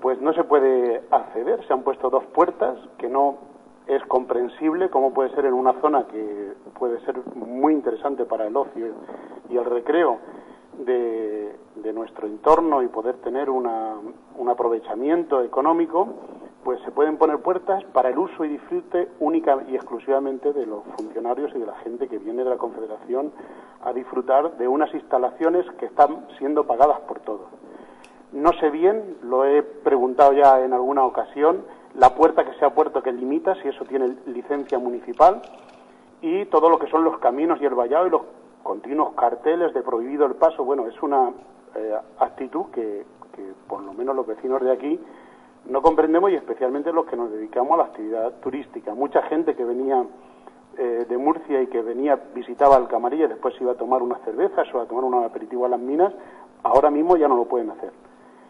pues no se puede acceder. Se han puesto 2 puertas, que no es comprensible cómo puede ser en una zona que puede ser muy interesante para el ocio y el recreo de nuestro entorno y poder tener un aprovechamiento económico, pues se pueden poner puertas para el uso y disfrute única y exclusivamente de los funcionarios y de la gente que viene de la Confederación a disfrutar de unas instalaciones que están siendo pagadas por todos. No sé bien, lo he preguntado ya en alguna ocasión, la puerta que se ha puesto que limita, si eso tiene licencia municipal, y todo lo que son los caminos y el vallado y los continuos carteles de prohibido el paso. Bueno, es una actitud que por lo menos los vecinos de aquí no comprendemos, y especialmente los que nos dedicamos a la actividad turística. Mucha gente que venía de Murcia y que visitaba el Camarillas y después se iba a tomar unas cervezas o a tomar un aperitivo a las minas, ahora mismo ya no lo pueden hacer.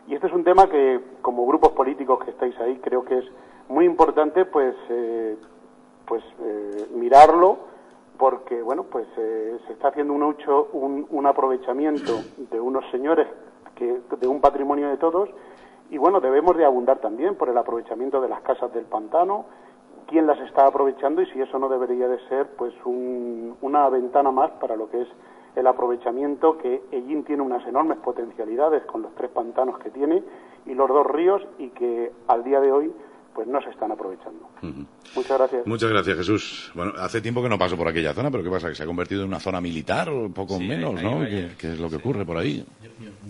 Y este es un tema que, como grupos políticos que estáis ahí, creo que es muy importante mirarlo, porque bueno, pues se está haciendo un aprovechamiento de unos señores de un patrimonio de todos, y bueno, debemos de abundar también por el aprovechamiento de las casas del pantano, quién las está aprovechando, y si eso no debería de ser pues una ventana más para lo que es el aprovechamiento, que Ellín tiene unas enormes potencialidades con los 3 pantanos que tiene y los 2 ríos, y que al día de hoy pues no se están aprovechando. Muchas gracias. Muchas gracias, Jesús. Bueno, hace tiempo que no paso por aquella zona, pero ¿qué pasa? ¿Que se ha convertido en una zona militar o poco menos, no? ¿Qué es lo que ocurre por ahí?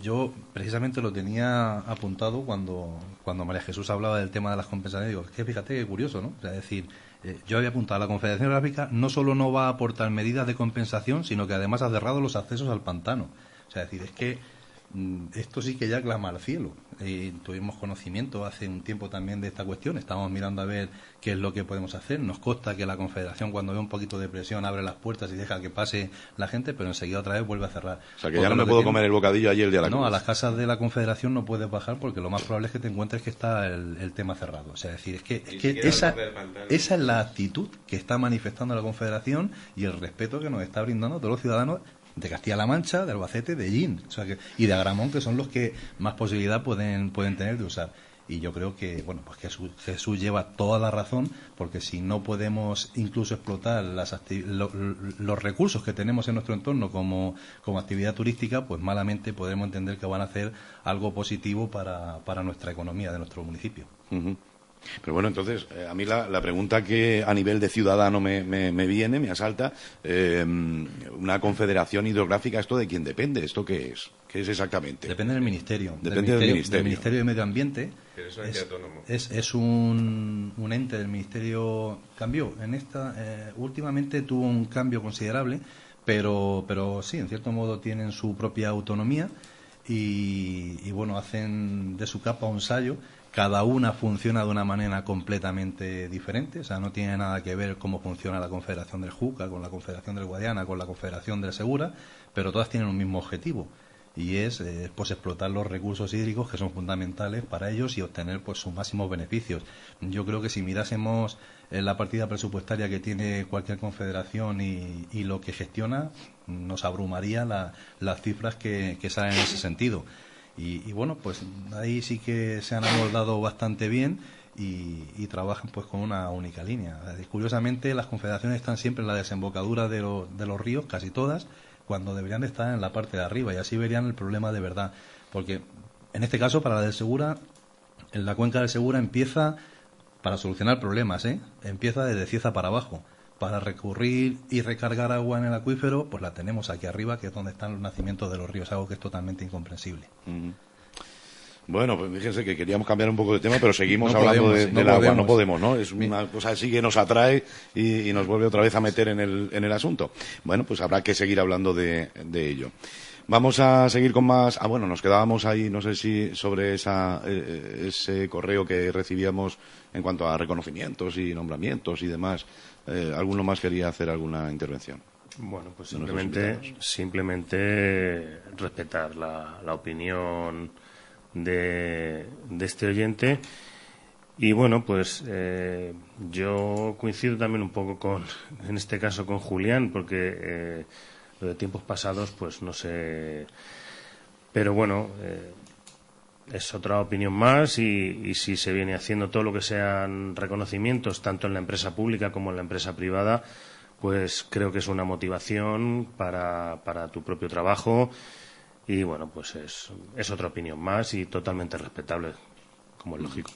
Yo precisamente lo tenía apuntado cuando María Jesús hablaba del tema de las compensaciones. Digo, es que fíjate qué curioso, ¿no? O sea, es decir, yo había apuntado a la Confederación Hidrográfica, no solo no va a aportar medidas de compensación, sino que además ha cerrado los accesos al pantano. O sea, es decir, es que esto sí que ya clama al cielo. Tuvimos conocimiento hace un tiempo también de esta cuestión, estábamos mirando a ver qué es lo que podemos hacer. Nos consta que la Confederación, cuando ve un poquito de presión, abre las puertas y deja que pase la gente, pero enseguida otra vez vuelve a cerrar. O sea, que ya no me puedo comer el bocadillo allí el día de la cruz. No, a las casas de la Confederación no puedes bajar, porque lo más probable es que te encuentres que está el tema cerrado. O sea, es decir, es que esa es la actitud que está manifestando la Confederación y el respeto que nos está brindando a todos los ciudadanos de Castilla-La Mancha, de Albacete, de Illín, o sea y de Agramón, que son los que más posibilidad pueden tener de usar. Y yo creo que, bueno, pues que Jesús lleva toda la razón, porque si no podemos incluso explotar los recursos que tenemos en nuestro entorno como actividad turística, pues malamente podremos entender que van a hacer algo positivo para nuestra economía de nuestro municipio. Pero bueno, entonces, a mí la pregunta que a nivel de ciudadano me asalta, una confederación hidrográfica, ¿esto de quién depende? ¿Esto qué es? ¿Qué es exactamente? Depende del Ministerio. Depende del Ministerio. Del Ministerio de Medio Ambiente. Pero eso es autónomo. Es un ente del Ministerio. Cambió. Últimamente tuvo un cambio considerable, pero sí, en cierto modo tienen su propia autonomía y bueno, hacen de su capa un sayo. Cada una funciona de una manera completamente diferente, o sea, no tiene nada que ver cómo funciona la Confederación del Júcar, con la Confederación del Guadiana, con la Confederación del Segura, pero todas tienen un mismo objetivo, y es pues explotar los recursos hídricos que son fundamentales para ellos y obtener pues sus máximos beneficios. Yo creo que si mirásemos la partida presupuestaria que tiene cualquier confederación y lo que gestiona, nos abrumaría las cifras que salen en ese sentido. Y bueno, pues ahí sí que se han abordado bastante bien y trabajan pues con una única línea. Curiosamente, las confederaciones están siempre en la desembocadura de los ríos, casi todas, cuando deberían de estar en la parte de arriba, y así verían el problema de verdad. Porque En este caso, para la del Segura, en la cuenca del Segura empieza, para solucionar problemas, empieza desde Cieza para abajo. Para recurrir y recargar agua en el acuífero, pues la tenemos aquí arriba, que es donde están los nacimientos de los ríos, algo que es totalmente incomprensible. Bueno, pues fíjense que queríamos cambiar un poco de tema, pero seguimos hablando del agua. No podemos, ¿no? Es una cosa así que nos atrae y nos vuelve otra vez a meter en el asunto. Bueno, pues habrá que seguir hablando de ello. Vamos a seguir con más. Bueno, nos quedábamos ahí, no sé si sobre ese correo que recibíamos en cuanto a reconocimientos y nombramientos y demás. ¿Alguno más quería hacer alguna intervención? Bueno, pues simplemente respetar la opinión de este oyente. Y bueno, pues yo coincido también un poco en este caso con Julián, porque lo de tiempos pasados, pues no sé, pero bueno, es otra opinión más y si se viene haciendo todo lo que sean reconocimientos, tanto en la empresa pública como en la empresa privada, pues creo que es una motivación para tu propio trabajo y bueno, pues es otra opinión más y totalmente respetable, como es lógico.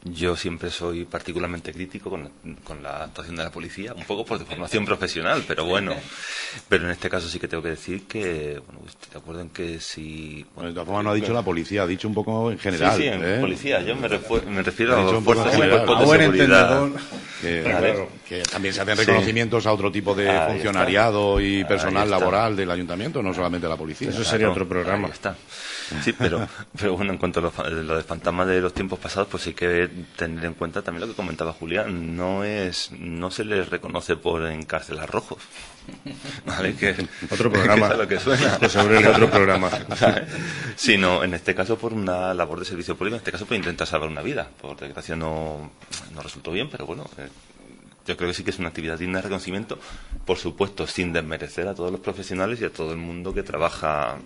Yo siempre soy particularmente crítico con la actuación de la policía, un poco por deformación profesional, pero bueno. Pero en este caso sí que tengo que decir que, bueno, estoy de acuerdo en que si... Bueno, de todas formas no ha dicho la policía, ha dicho un poco en general. Sí, en policía, yo me refiero a los fuerzas y cuerpos de buen seguridad. Que también se hacen reconocimientos a otro tipo de funcionariado y personal laboral del ayuntamiento, no solamente la policía. Eso sería otro programa. Ahí está. Sí, pero bueno, en cuanto a lo de fantasmas de los tiempos pasados, pues hay que tener en cuenta también lo que comentaba Julián. No se les reconoce por encarcelar rojos. ¿Vale? Otro programa. Que es lo que suena. Pues sobre otro programa. Sino, en este caso, por una labor de servicio público, en este caso por intentar salvar una vida. Por desgracia no resultó bien, pero bueno... Yo creo que sí que es una actividad digna de reconocimiento, por supuesto, sin desmerecer a todos los profesionales y a todo el mundo que trabaja,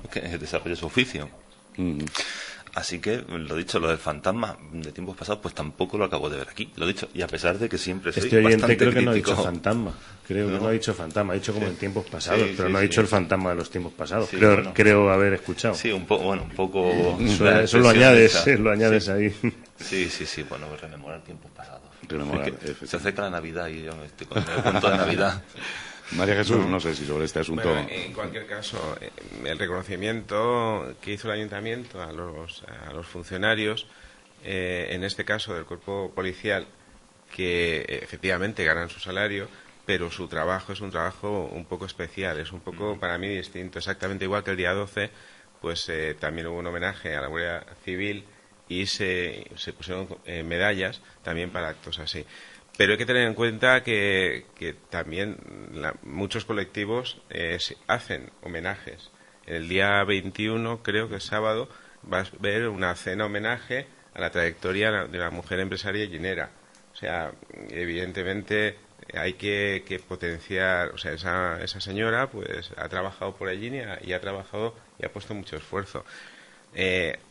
que desarrolla su oficio. Así que, lo dicho, lo del fantasma de tiempos pasados, pues tampoco lo acabo de ver aquí. Lo dicho, y a pesar de que siempre soy este oyente bastante creo que crítico. no ha dicho fantasma. Creo que no ha dicho fantasma, ha dicho como en tiempos pasados, pero no ha dicho el fantasma de los tiempos pasados. Sí, creo haber escuchado. Sí, un poco... Eso lo añades ahí. Sí, bueno, rememorar tiempos pasados. Se acerca la Navidad y yo estoy con el cuento de Navidad. María Jesús, no sé si sobre este asunto... Bueno, en cualquier caso, el reconocimiento que hizo el ayuntamiento a los funcionarios, en este caso del cuerpo policial, que efectivamente ganan su salario, pero su trabajo es un trabajo un poco especial, es un poco para mí distinto. Exactamente igual que el día 12, pues también hubo un homenaje a la Guardia Civil y se pusieron medallas también para actos así. Pero hay que tener en cuenta que también muchos colectivos hacen homenajes. El día 21, creo que es sábado, va a haber una cena homenaje a la trayectoria de la mujer empresaria llinera. O sea, evidentemente hay que potenciar, o sea, esa señora pues ha trabajado por allí y ha trabajado y ha puesto mucho esfuerzo.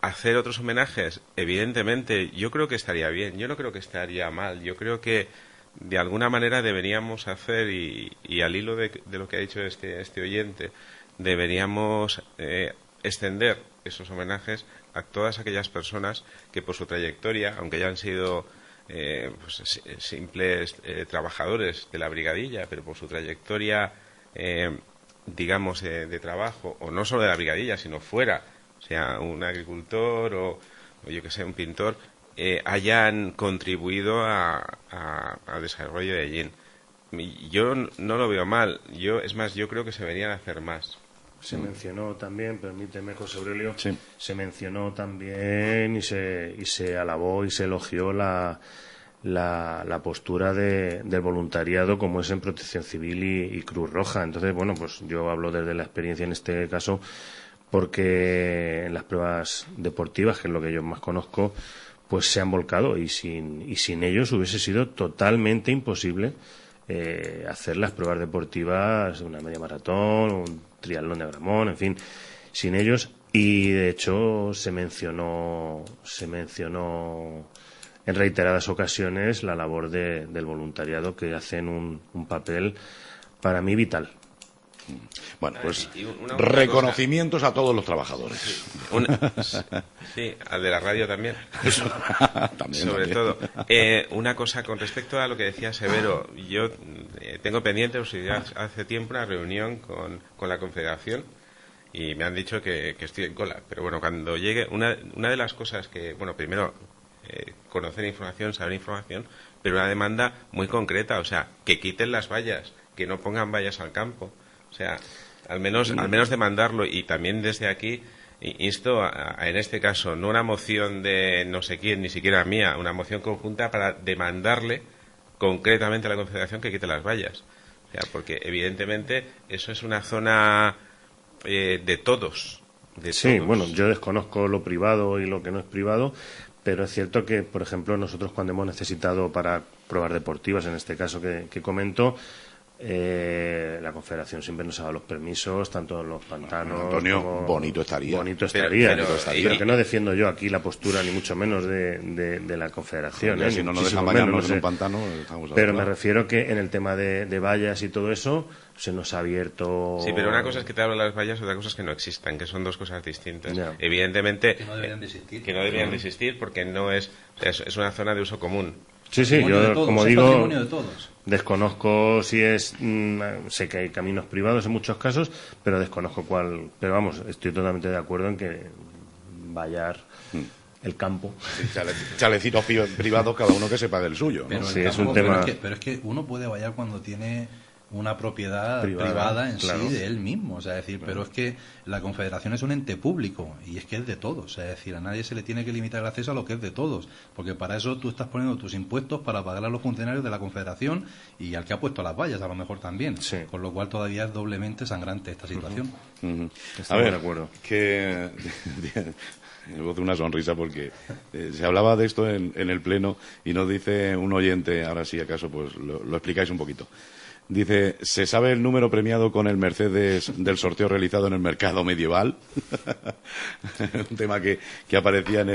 Hacer otros homenajes, evidentemente, yo creo que estaría bien, yo no creo que estaría mal, yo creo que de alguna manera deberíamos hacer, y al hilo de lo que ha dicho este oyente, deberíamos extender esos homenajes a todas aquellas personas que por su trayectoria, aunque hayan sido simples trabajadores de la brigadilla, pero por su trayectoria, digamos, de trabajo, o no solo de la brigadilla, sino fuera, o sea, un agricultor o yo que sé, un pintor, hayan contribuido al desarrollo de Allín. Yo no lo veo mal, yo creo que se deberían hacer más. Se mencionó también, permíteme, José Aurelio, se mencionó también y se alabó y se elogió la postura del voluntariado como es en Protección Civil y Cruz Roja. Entonces, bueno, pues yo hablo desde la experiencia en este caso, porque en las pruebas deportivas, que es lo que yo más conozco, pues se han volcado y sin ellos hubiese sido totalmente imposible hacer las pruebas deportivas, una media maratón, un triatlón de Agramón, en fin, sin ellos. Y de hecho se mencionó en reiteradas ocasiones la labor del voluntariado, que hacen un papel para mí vital. Bueno, pues reconocimientos a todos los trabajadores. Sí, al de la radio también. Eso, también, sobre también. todo. Una cosa con respecto a lo que decía Severo. Yo tengo pendiente, hace tiempo, una reunión con la Confederación y me han dicho que estoy en cola. Pero bueno, cuando llegue, una de las cosas que, bueno, primero, conocer información, saber información, pero una demanda muy concreta, o sea, que quiten las vallas, que no pongan vallas al campo. O sea, al menos demandarlo, y también desde aquí insto a, en este caso, no una moción de no sé quién, ni siquiera mía, una moción conjunta para demandarle concretamente a la Confederación que quite las vallas. O sea, porque evidentemente eso es una zona de todos. Sí, bueno, yo desconozco lo privado y lo que no es privado, pero es cierto que, por ejemplo, nosotros cuando hemos necesitado para pruebas deportivas, en este caso que comento, la Confederación siempre nos ha dado los permisos, tanto en los pantanos. Antonio, como... bonito estaría. Bonito estaría, Pero que no defiendo yo aquí la postura, ni mucho menos de la Confederación. Si no nos dejan bañarnos en un pantano, pero me refiero que en el tema de vallas y todo eso, se nos ha abierto. Sí, pero una cosa es que te hablan las vallas, otra cosa es que no existan, que son dos cosas distintas. Ya. Evidentemente. Que no deberían de existir. Que no deberían de existir porque no es una zona de uso común. Sí, yo, como digo, de todos. Desconozco si es... sé que hay caminos privados en muchos casos, pero desconozco cuál... Pero vamos, estoy totalmente de acuerdo en que vallar el campo... Sí, chalecitos privados, cada uno que se pague el suyo, ¿no? Pero sí, es un tema... pero es que uno puede vallar cuando tiene una propiedad privada en claro. sí de él mismo, o sea, es decir, pero es que la Confederación es un ente público y es que es de todos, o sea, es decir, a nadie se le tiene que limitar el acceso a lo que es de todos, porque para eso tú estás poniendo tus impuestos para pagar a los funcionarios de la Confederación y al que ha puesto las vallas a lo mejor también, sí. Con lo cual todavía es doblemente sangrante esta situación. A ver, de acuerdo. Que voz de una sonrisa porque se hablaba de esto en el pleno y nos dice un oyente, ahora sí acaso pues lo explicáis un poquito. Dice, ¿se sabe el número premiado con el Mercedes del sorteo realizado en el mercado medieval? Un tema que aparecía en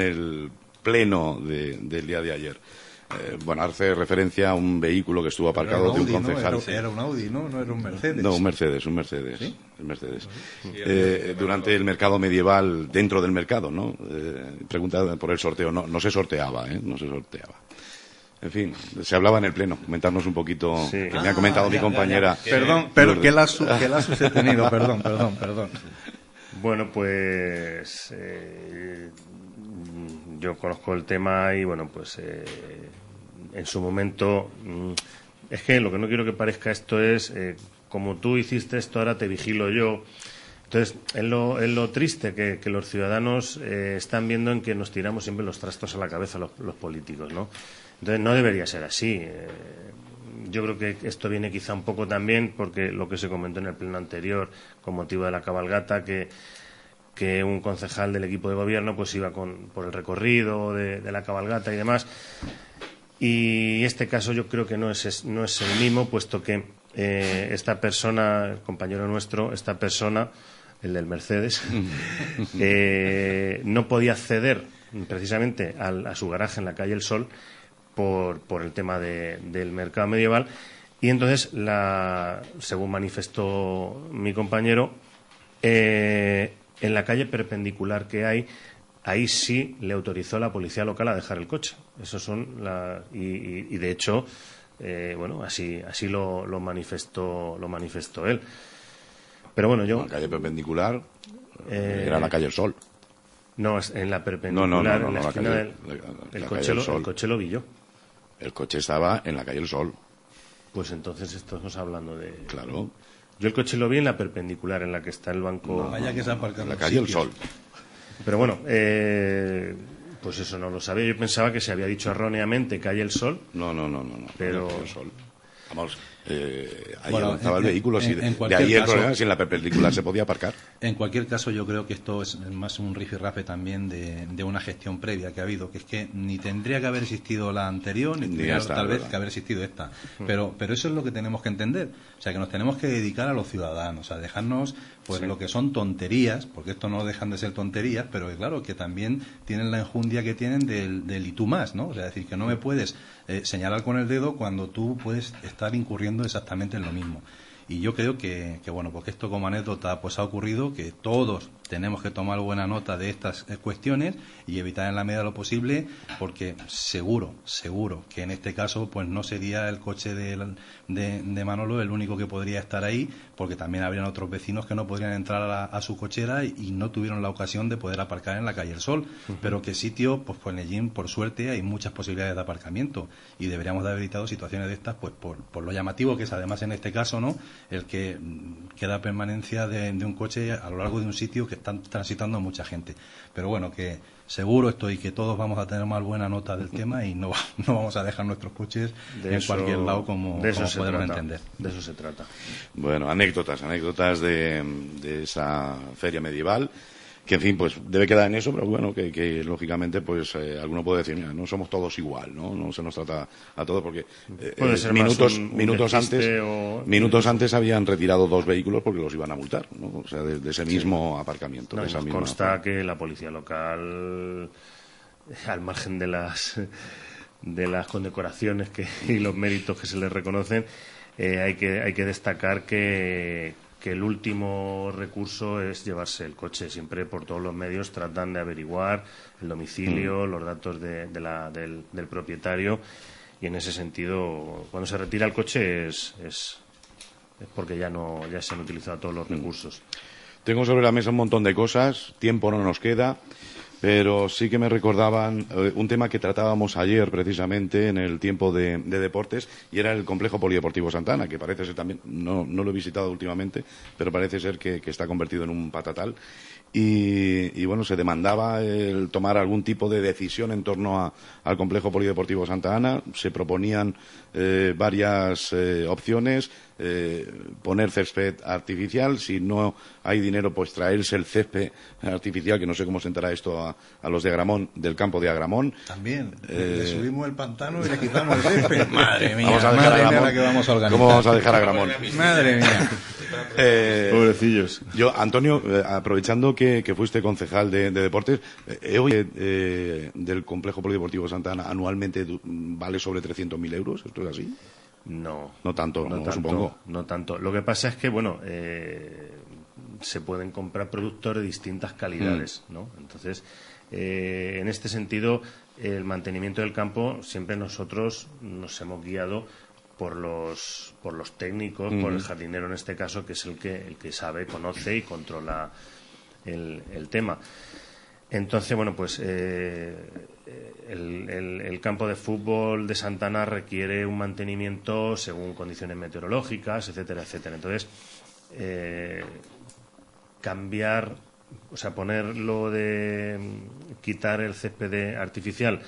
el pleno del día de ayer. Bueno, hace referencia a un vehículo que estuvo aparcado de un concejal. ¿No? Era un Audi, ¿no? No era un Mercedes. No, un Mercedes. ¿Sí? El Mercedes. Durante el mercado medieval, dentro del mercado, ¿no? Pregunta por el sorteo. No se sorteaba, No se sorteaba. En fin, se hablaba en el pleno. Comentarnos un poquito, sí. Que me ha comentado mi compañera. Perdón, pero ¿qué lapsus he tenido? Perdón. Bueno, pues yo conozco el tema y bueno, pues en su momento es que lo que no quiero que parezca esto es como tú hiciste esto, ahora te vigilo yo. Entonces, es lo triste que los ciudadanos están viendo en que nos tiramos siempre los trastos a la cabeza los políticos, ¿no? Entonces, no debería ser así. Yo creo que esto viene quizá un poco también porque lo que se comentó en el pleno anterior con motivo de la cabalgata, que un concejal del equipo de gobierno pues iba por el recorrido de la cabalgata y demás. Y este caso yo creo que no es el mismo, puesto que esta persona, el compañero nuestro, esta persona, el del Mercedes, no podía acceder precisamente a su garaje en la calle El Sol por el tema del mercado medieval. Y entonces, según manifestó mi compañero, en la calle perpendicular que hay, ahí sí le autorizó la policía local a dejar el coche. Esos son y de hecho, bueno, así lo manifestó él. Pero bueno, yo... La calle perpendicular era la calle El Sol. No, en la perpendicular, no, en la esquina del el coche lo vi yo. El coche estaba en la calle El Sol. Pues entonces estamos hablando de... Claro. Yo el coche lo vi en la perpendicular, en la que está el banco... Vaya que se aparca en la calle El Sol. Pero bueno, pues eso no lo sabía. Yo pensaba que se había dicho erróneamente calle El Sol. No. Pero... El Sol. Vamos, ahí bueno, avanzaba el vehículo. De ahí el problema, si en la perpendicular se podía aparcar. En cualquier caso, yo creo que esto es más un rifirrafe también de una gestión previa que ha habido, que es que ni tendría que haber existido la anterior, ni tendría tal vez que haber existido esta. Pero eso es lo que tenemos que entender. O sea, que nos tenemos que dedicar a los ciudadanos, a dejarnos lo que son tonterías, porque esto no dejan de ser tonterías, pero que claro, que también tienen la enjundia que tienen del y tú más, ¿no? O sea, es decir, que no me puedes señalar con el dedo cuando tú puedes estar incurriendo exactamente en lo mismo. Y yo creo que bueno, porque esto como anécdota pues ha ocurrido, que todos tenemos que tomar buena nota de estas cuestiones y evitar en la medida de lo posible, porque seguro que en este caso pues no sería el coche de Manolo el único que podría estar ahí, porque también habrían otros vecinos que no podrían entrar a su cochera y no tuvieron la ocasión de poder aparcar en la calle El Sol. Pero que sitio, pues en Ellín, por suerte, hay muchas posibilidades de aparcamiento y deberíamos de haber evitado situaciones de estas, pues por lo llamativo que es, además en este caso, ¿no?, el que queda permanencia de un coche a lo largo de un sitio que están transitando mucha gente. Pero bueno, que seguro estoy que todos vamos a tener más buena nota del tema y no vamos a dejar nuestros coches en cualquier lado como podemos entender. De eso se trata. Bueno, anécdotas de esa feria medieval, que en fin, pues debe quedar en eso, pero bueno, que lógicamente pues alguno puede decir, mira, no somos todos igual, no se nos trata a todos, porque minutos antes habían retirado 2 vehículos porque los iban a multar, ¿no? O sea, de ese mismo aparcamiento. No, nos consta que la policía local, al margen de las condecoraciones y los méritos que se les reconocen, hay que destacar que el último recurso es llevarse el coche. Siempre por todos los medios tratan de averiguar el domicilio, los datos del propietario, y en ese sentido, cuando se retira el coche es porque ya se han utilizado todos los recursos. Tengo sobre la mesa un montón de cosas, tiempo no nos queda, pero sí que me recordaban un tema que tratábamos ayer precisamente en el tiempo de deportes, y era el complejo polideportivo Santa Ana, que parece ser también, no lo he visitado últimamente, pero parece ser que está convertido en un patatal. Y bueno, se demandaba el tomar algún tipo de decisión en torno al complejo polideportivo Santa Ana. Se proponían varias opciones, poner césped artificial, si no hay dinero pues traerse el césped artificial, que no sé cómo sentará esto a los de Agramón, del campo de Agramón. También le subimos el pantano y le quitamos el césped. Madre mía, vamos a dejar madre mía la que vamos a organizar. ¿Cómo vamos a dejar a Agramón? Madre mía. Pobrecillos. Yo, Antonio, aprovechando que fuiste concejal de deportes, he oído del complejo polideportivo Santa Ana anualmente vale sobre 300.000 euros. ¿Esto es así? No tanto, supongo. No tanto. Lo que pasa es que, bueno, se pueden comprar productos de distintas calidades, ¿no? Entonces, en este sentido, el mantenimiento del campo, siempre nosotros nos hemos guiado por los técnicos, por el jardinero en este caso, que es el que sabe, conoce y controla el tema. Entonces, bueno, pues el campo de fútbol de Santa Ana requiere un mantenimiento según condiciones meteorológicas, etcétera, etcétera. Entonces, cambiar, o sea, ponerlo de quitar el césped artificial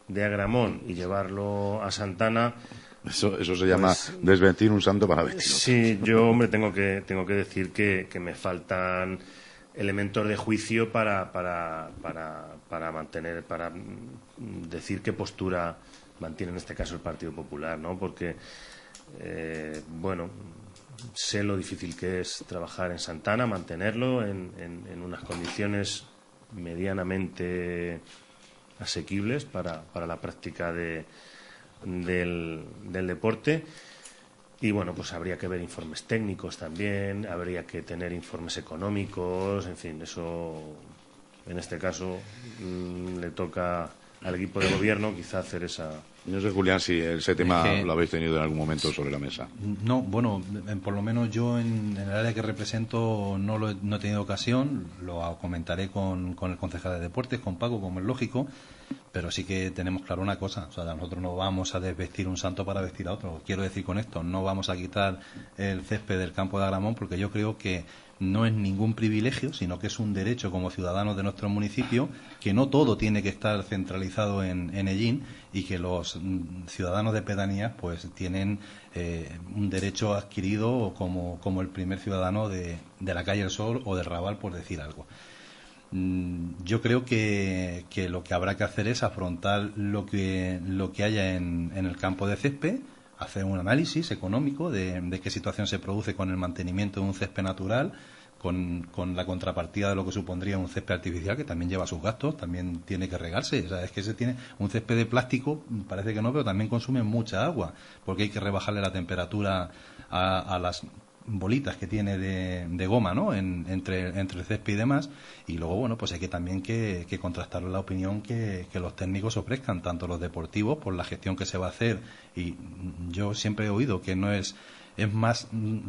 de Agramón y llevarlo a Santa Ana. Eso se llama desvestir un santo para vestir otro. Sí, yo, hombre, tengo que decir que me faltan elementos de juicio para mantener, para decir qué postura mantiene en este caso el Partido Popular, ¿no? Porque, bueno, sé lo difícil que es trabajar en Santa Ana, mantenerlo en unas condiciones medianamente asequibles para la práctica del deporte. Y bueno, pues habría que ver informes técnicos también, habría que tener informes económicos, en fin, eso en este caso le toca al equipo de gobierno quizá hacer esa. No sé, Julián, si ese tema lo habéis tenido en algún momento sobre la mesa. No, bueno, por lo menos yo en el área que represento no he tenido ocasión, lo comentaré con el concejal de deportes, con Paco, como es lógico, pero sí que tenemos claro una cosa, o sea, nosotros no vamos a desvestir un santo para vestir a otro. Quiero decir con esto, no vamos a quitar el césped del campo de Agramón, porque yo creo que no es ningún privilegio, sino que es un derecho como ciudadanos de nuestro municipio, que no todo tiene que estar centralizado en Ellín, y que los ciudadanos de pedanías pues tienen un derecho adquirido como el primer ciudadano de la calle El Sol o del Raval, por decir algo. Yo creo que lo que habrá que hacer es afrontar lo que haya en el campo de césped, hacer un análisis económico de qué situación se produce con el mantenimiento de un césped natural, con la contrapartida de lo que supondría un césped artificial, que también lleva sus gastos, también tiene que regarse. O sea, es que se tiene un césped de plástico, parece que no, pero también consume mucha agua, porque hay que rebajarle la temperatura a las bolitas que tiene de goma, ¿no? Entre el césped y demás. Y luego, bueno, pues hay que también que contrastar la opinión que los técnicos ofrezcan, tanto los deportivos, por la gestión que se va a hacer. Y yo siempre he oído que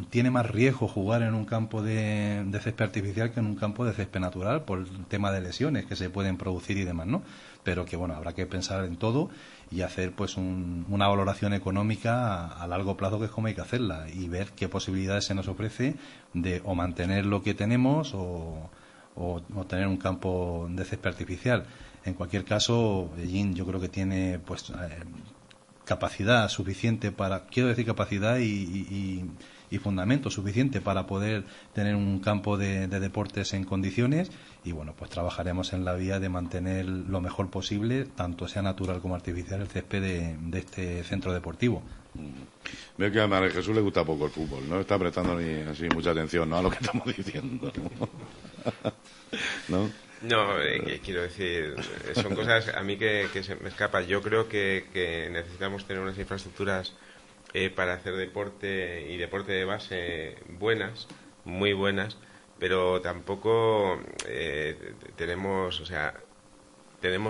tiene más riesgo jugar en un campo de césped artificial que en un campo de césped natural por el tema de lesiones que se pueden producir y demás, ¿no? Pero que, bueno, habrá que pensar en todo y hacer pues una valoración económica a largo plazo, que es como hay que hacerla, y ver qué posibilidades se nos ofrece de o mantener lo que tenemos o tener un campo de césped artificial. En cualquier caso, Beijing yo creo que tiene pues capacidad suficiente capacidad y fundamento suficiente para poder tener un campo de deportes en condiciones, y bueno, pues trabajaremos en la vía de mantener lo mejor posible, tanto sea natural como artificial, el césped de este centro deportivo. Veo que a María Jesús le gusta poco el fútbol, no está prestando ni así mucha atención, ¿no?, a lo que estamos diciendo. ¿No? No, quiero decir, son cosas a mí que se me escapan. Yo creo que necesitamos tener unas infraestructuras para hacer deporte y deporte de base buenas, muy buenas, pero tampoco tenemos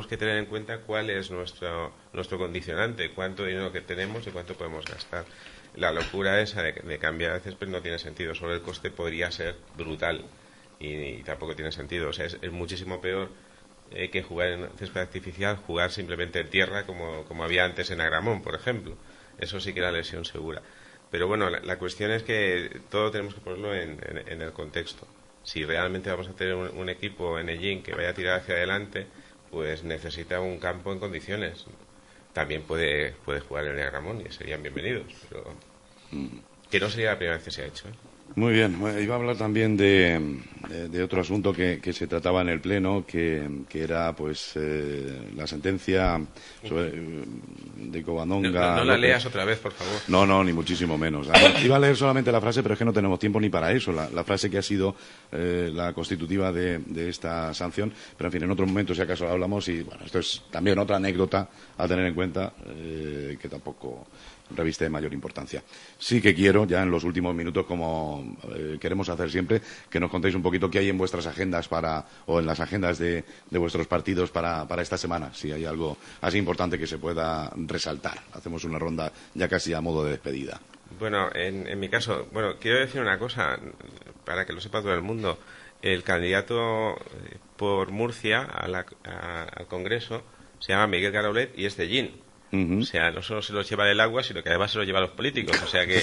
que tener en cuenta cuál es nuestro condicionante, cuánto dinero que tenemos y cuánto podemos gastar. La locura esa de cambiar de césped no tiene sentido, solo el coste podría ser brutal y tampoco tiene sentido. O sea, es muchísimo peor que jugar en césped artificial, jugar simplemente en tierra como había antes en Agramón, por ejemplo. Eso sí que era lesión segura. Pero bueno, la cuestión es que todo tenemos que ponerlo en el contexto. Si realmente vamos a tener un equipo en Ellín que vaya a tirar hacia adelante, pues necesita un campo en condiciones. También puede jugar en el Agramón y serían bienvenidos, pero que no sería la primera vez que se ha hecho, ¿eh? Muy bien, iba a hablar también de otro asunto que se trataba en el Pleno, que era pues la sentencia de Covadonga. No la leas otra vez, por favor. No, ni muchísimo menos. Iba a leer solamente la frase, pero es que no tenemos tiempo ni para eso, la frase que ha sido la constitutiva de esta sanción, pero en fin, en otro momento si acaso la hablamos, y bueno, esto es también otra anécdota a tener en cuenta, que tampoco reviste de mayor importancia. Sí que quiero, ya en los últimos minutos, como queremos hacer siempre, que nos contéis un poquito qué hay en vuestras agendas o en las agendas de vuestros partidos para esta semana, si hay algo así importante que se pueda resaltar. Hacemos una ronda ya casi a modo de despedida. Bueno, en mi caso, quiero decir una cosa, para que lo sepa todo el mundo. El candidato por Murcia al Congreso se llama Miguel Caraulet y es de Ellín. O sea, no solo se los lleva el agua, sino que además se los lleva a los políticos. O sea que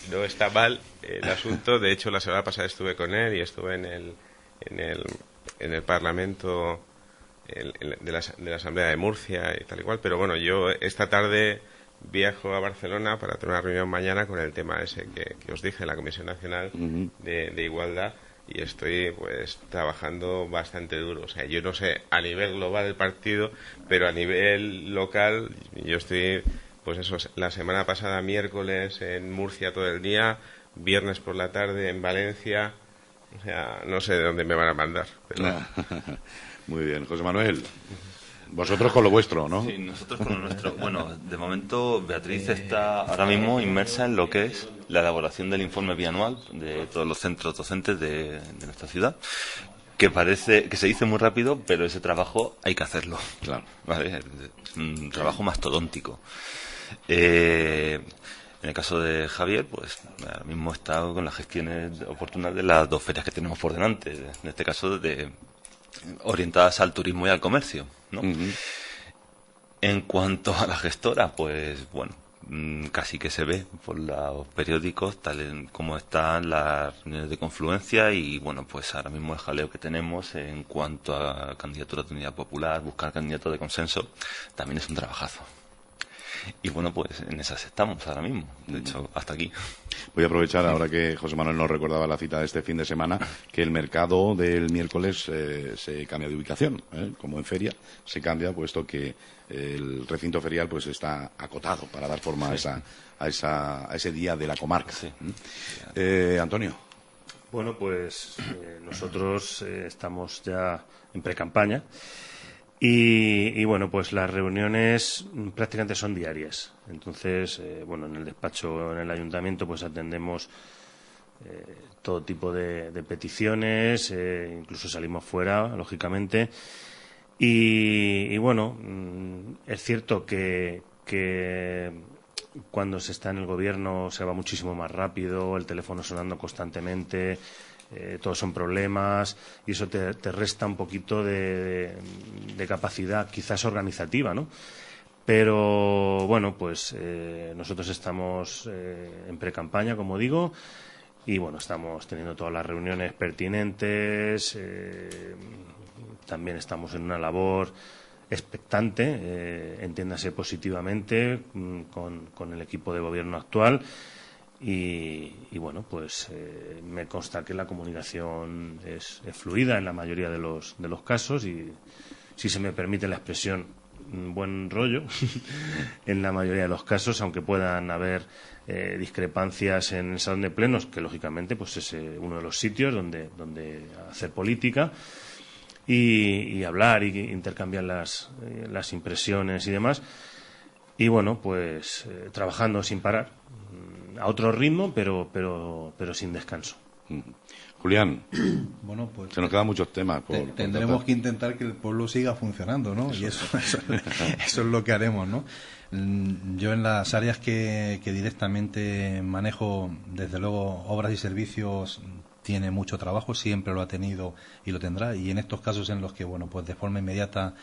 no está mal el asunto. De hecho, la semana pasada estuve con él y estuve en el Parlamento de la Asamblea de Murcia y tal y cual. Pero bueno, yo esta tarde viajo a Barcelona para tener una reunión mañana con el tema ese que os dije, la Comisión Nacional de Igualdad. Y estoy pues trabajando bastante duro. O sea, yo no sé a nivel global del partido, pero a nivel local yo estoy, pues eso, la semana pasada miércoles en Murcia todo el día, viernes por la tarde en Valencia. O sea, no sé de dónde me van a mandar. Pero... Muy bien, José Manuel. Vosotros con lo vuestro, ¿no? Sí, nosotros con lo nuestro. Bueno, de momento Beatriz está ahora mismo inmersa en lo que es la elaboración del informe bianual de todos los centros docentes de nuestra ciudad, que parece que se dice muy rápido, pero ese trabajo hay que hacerlo. Claro. ¿Vale? Es un trabajo mastodóntico. En el caso de Javier, pues ahora mismo está con las gestiones oportunas de las dos ferias que tenemos por delante, en este caso orientadas al turismo y al comercio, ¿no? En cuanto a la gestora, pues bueno, casi que se ve por los periódicos tal como están las reuniones de confluencia y bueno, pues ahora mismo el jaleo que tenemos en cuanto a candidatura de unidad popular, buscar candidatos de consenso, también es un trabajazo. Y bueno, pues en esas estamos ahora mismo, de hecho, hasta aquí. Voy a aprovechar ahora que José Manuel nos recordaba la cita de este fin de semana, que el mercado del miércoles se cambia de ubicación, como en feria, se cambia puesto que el recinto ferial pues está acotado para dar forma a ese día de la comarca. Sí. Antonio. Bueno, pues nosotros estamos ya en pre-campaña. Y bueno, pues las reuniones prácticamente son diarias. Entonces, bueno, en el despacho, en el ayuntamiento, pues atendemos todo tipo de peticiones, incluso salimos fuera, lógicamente. Y bueno, es cierto que cuando se está en el gobierno se va muchísimo más rápido, el teléfono sonando constantemente, todos son problemas y eso te resta un poquito de capacidad, quizás organizativa, ¿no? Pero bueno, pues nosotros estamos en precampaña, como digo, y bueno, estamos teniendo todas las reuniones pertinentes, también estamos en una labor expectante, entiéndase positivamente, con el equipo de gobierno actual y bueno, pues me consta que la comunicación es fluida en la mayoría de los casos y, si se me permite la expresión, buen rollo en la mayoría de los casos, aunque puedan haber discrepancias en el salón de plenos, que lógicamente pues es uno de los sitios donde hacer política y hablar y intercambiar las impresiones y demás. Y bueno, pues trabajando sin parar, a otro ritmo, pero sin descanso. Julián, bueno, pues se nos quedan muchos temas. Tendremos que intentar que el pueblo siga funcionando, ¿no? Y eso es lo que haremos, ¿no? Yo en las áreas que directamente manejo, desde luego, obras y servicios, tiene mucho trabajo, siempre lo ha tenido y lo tendrá, y en estos casos en los que, bueno, pues de forma inmediata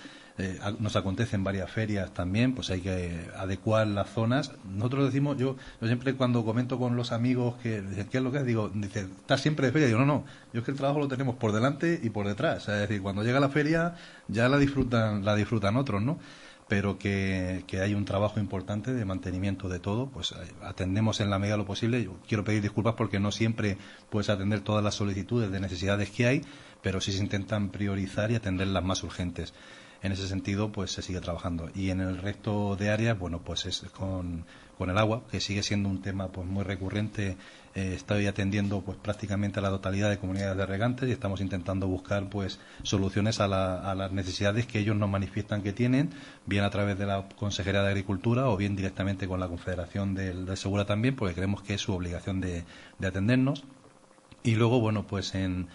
nos acontecen varias ferias también, pues hay que adecuar las zonas. Nosotros decimos, yo siempre cuando comento con los amigos que dicen, ¿qué es lo que es? Digo, dice, ¿estás siempre de feria? Digo, no, yo es que el trabajo lo tenemos por delante y por detrás, es decir, cuando llega la feria ya la disfrutan otros, ¿no? Pero que hay un trabajo importante de mantenimiento de todo, pues atendemos en la medida de lo posible. Yo quiero pedir disculpas porque no siempre puedes atender todas las solicitudes de necesidades que hay, pero sí se intentan priorizar y atender las más urgentes. En ese sentido, pues se sigue trabajando. Y en el resto de áreas, bueno, pues es con el agua, que sigue siendo un tema pues muy recurrente. Estoy atendiendo pues prácticamente a la totalidad de comunidades de regantes y estamos intentando buscar pues soluciones a las necesidades que ellos nos manifiestan que tienen, bien a través de la Consejería de Agricultura o bien directamente con la Confederación del Segura también, porque creemos que es su obligación de atendernos. Y luego, bueno, pues en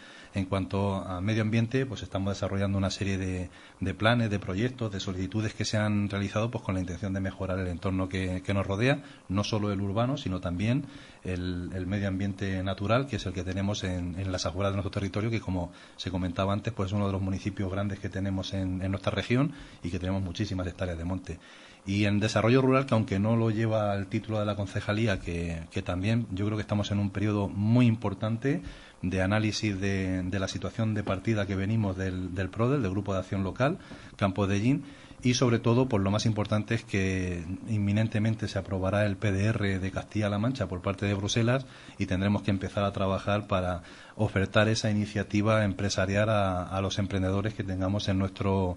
cuanto a medio ambiente, pues estamos desarrollando una serie de planes, de proyectos, de solicitudes que se han realizado pues con la intención de mejorar el entorno que nos rodea, no solo el urbano, sino también el medio ambiente natural, que es el que tenemos en las afueras de nuestro territorio, que como se comentaba antes, pues es uno de los municipios grandes que tenemos en nuestra región y que tenemos muchísimas hectáreas de monte. Y en desarrollo rural, que aunque no lo lleva el título de la concejalía, que también yo creo que estamos en un periodo muy importante de análisis de la situación de partida que venimos del PRODEL, del Grupo de Acción Local, Campos de Llín, y sobre todo, pues lo más importante es que inminentemente se aprobará el PDR de Castilla-La Mancha por parte de Bruselas y tendremos que empezar a trabajar para ofertar esa iniciativa empresarial a los emprendedores que tengamos en nuestro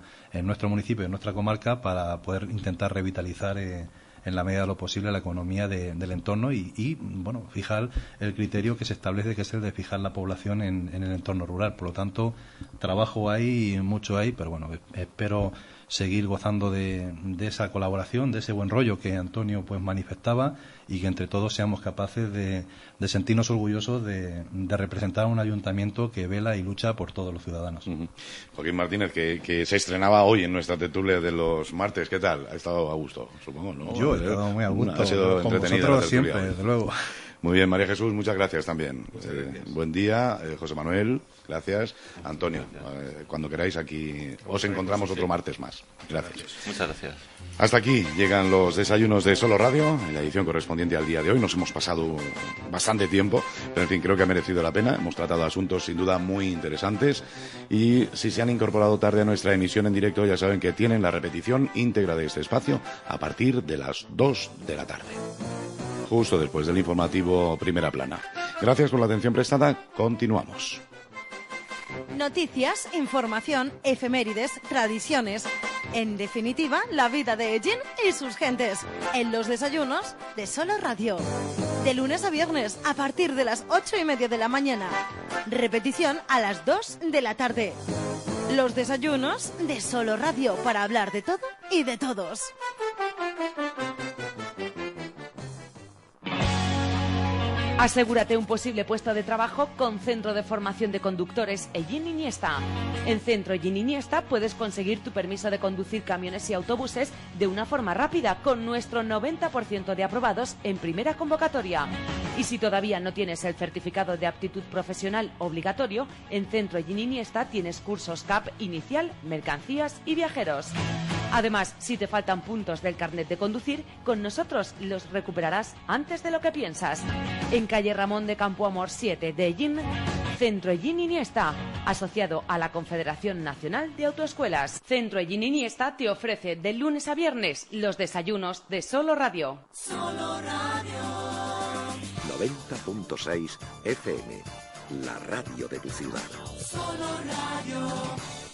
municipio, en nuestra comarca, para poder intentar revitalizar en la medida de lo posible la economía del entorno y bueno, fijar el criterio que se establece, que es el de fijar la población en el entorno rural. Por lo tanto, trabajo hay, mucho hay, pero bueno, espero seguir gozando de esa colaboración, de ese buen rollo que Antonio pues manifestaba, y que entre todos seamos capaces de sentirnos orgullosos de representar a un ayuntamiento que vela y lucha por todos los ciudadanos. Joaquín Martínez, que se estrenaba hoy en nuestra tertulia de los martes, ¿qué tal? ¿Ha estado a gusto, supongo, no? Yo he estado muy a gusto. Ha sido entretenida vosotros siempre, desde luego. Muy bien, María Jesús, muchas gracias también. Buen día, José Manuel, gracias. Antonio, cuando queráis aquí os encontramos otro martes más. Gracias. Muchas gracias. Hasta aquí llegan los desayunos de Solo Radio, en la edición correspondiente al día de hoy. Nos hemos pasado bastante tiempo, pero en fin, creo que ha merecido la pena. Hemos tratado asuntos sin duda muy interesantes y si se han incorporado tarde a nuestra emisión en directo, ya saben que tienen la repetición íntegra de este espacio a partir de las 2 de la tarde. Justo después del informativo Primera Plana. Gracias por la atención prestada. Continuamos. Noticias, información, efemérides, tradiciones. En definitiva, la vida de Ellín y sus gentes. En los desayunos de Solo Radio. De lunes a viernes, a partir de las 8:30 de la mañana. Repetición a las 2 de la tarde. Los desayunos de Solo Radio, para hablar de todo y de todos. Asegúrate un posible puesto de trabajo con Centro de Formación de Conductores Ellín Iniesta. En Centro Ellín Iniesta puedes conseguir tu permiso de conducir camiones y autobuses de una forma rápida con nuestro 90% de aprobados en primera convocatoria. Y si todavía no tienes el certificado de aptitud profesional obligatorio, en Centro Ellín Iniesta tienes cursos CAP inicial, mercancías y viajeros. Además, si te faltan puntos del carnet de conducir, con nosotros los recuperarás antes de lo que piensas. En calle Ramón de Campoamor 7 de Ellín, Centro Ellín Iniesta, asociado a la Confederación Nacional de Autoescuelas. Centro Ellín Iniesta te ofrece de lunes a viernes los desayunos de Solo Radio. Solo Radio. 90.6 FM, la radio de tu ciudad. Solo Radio.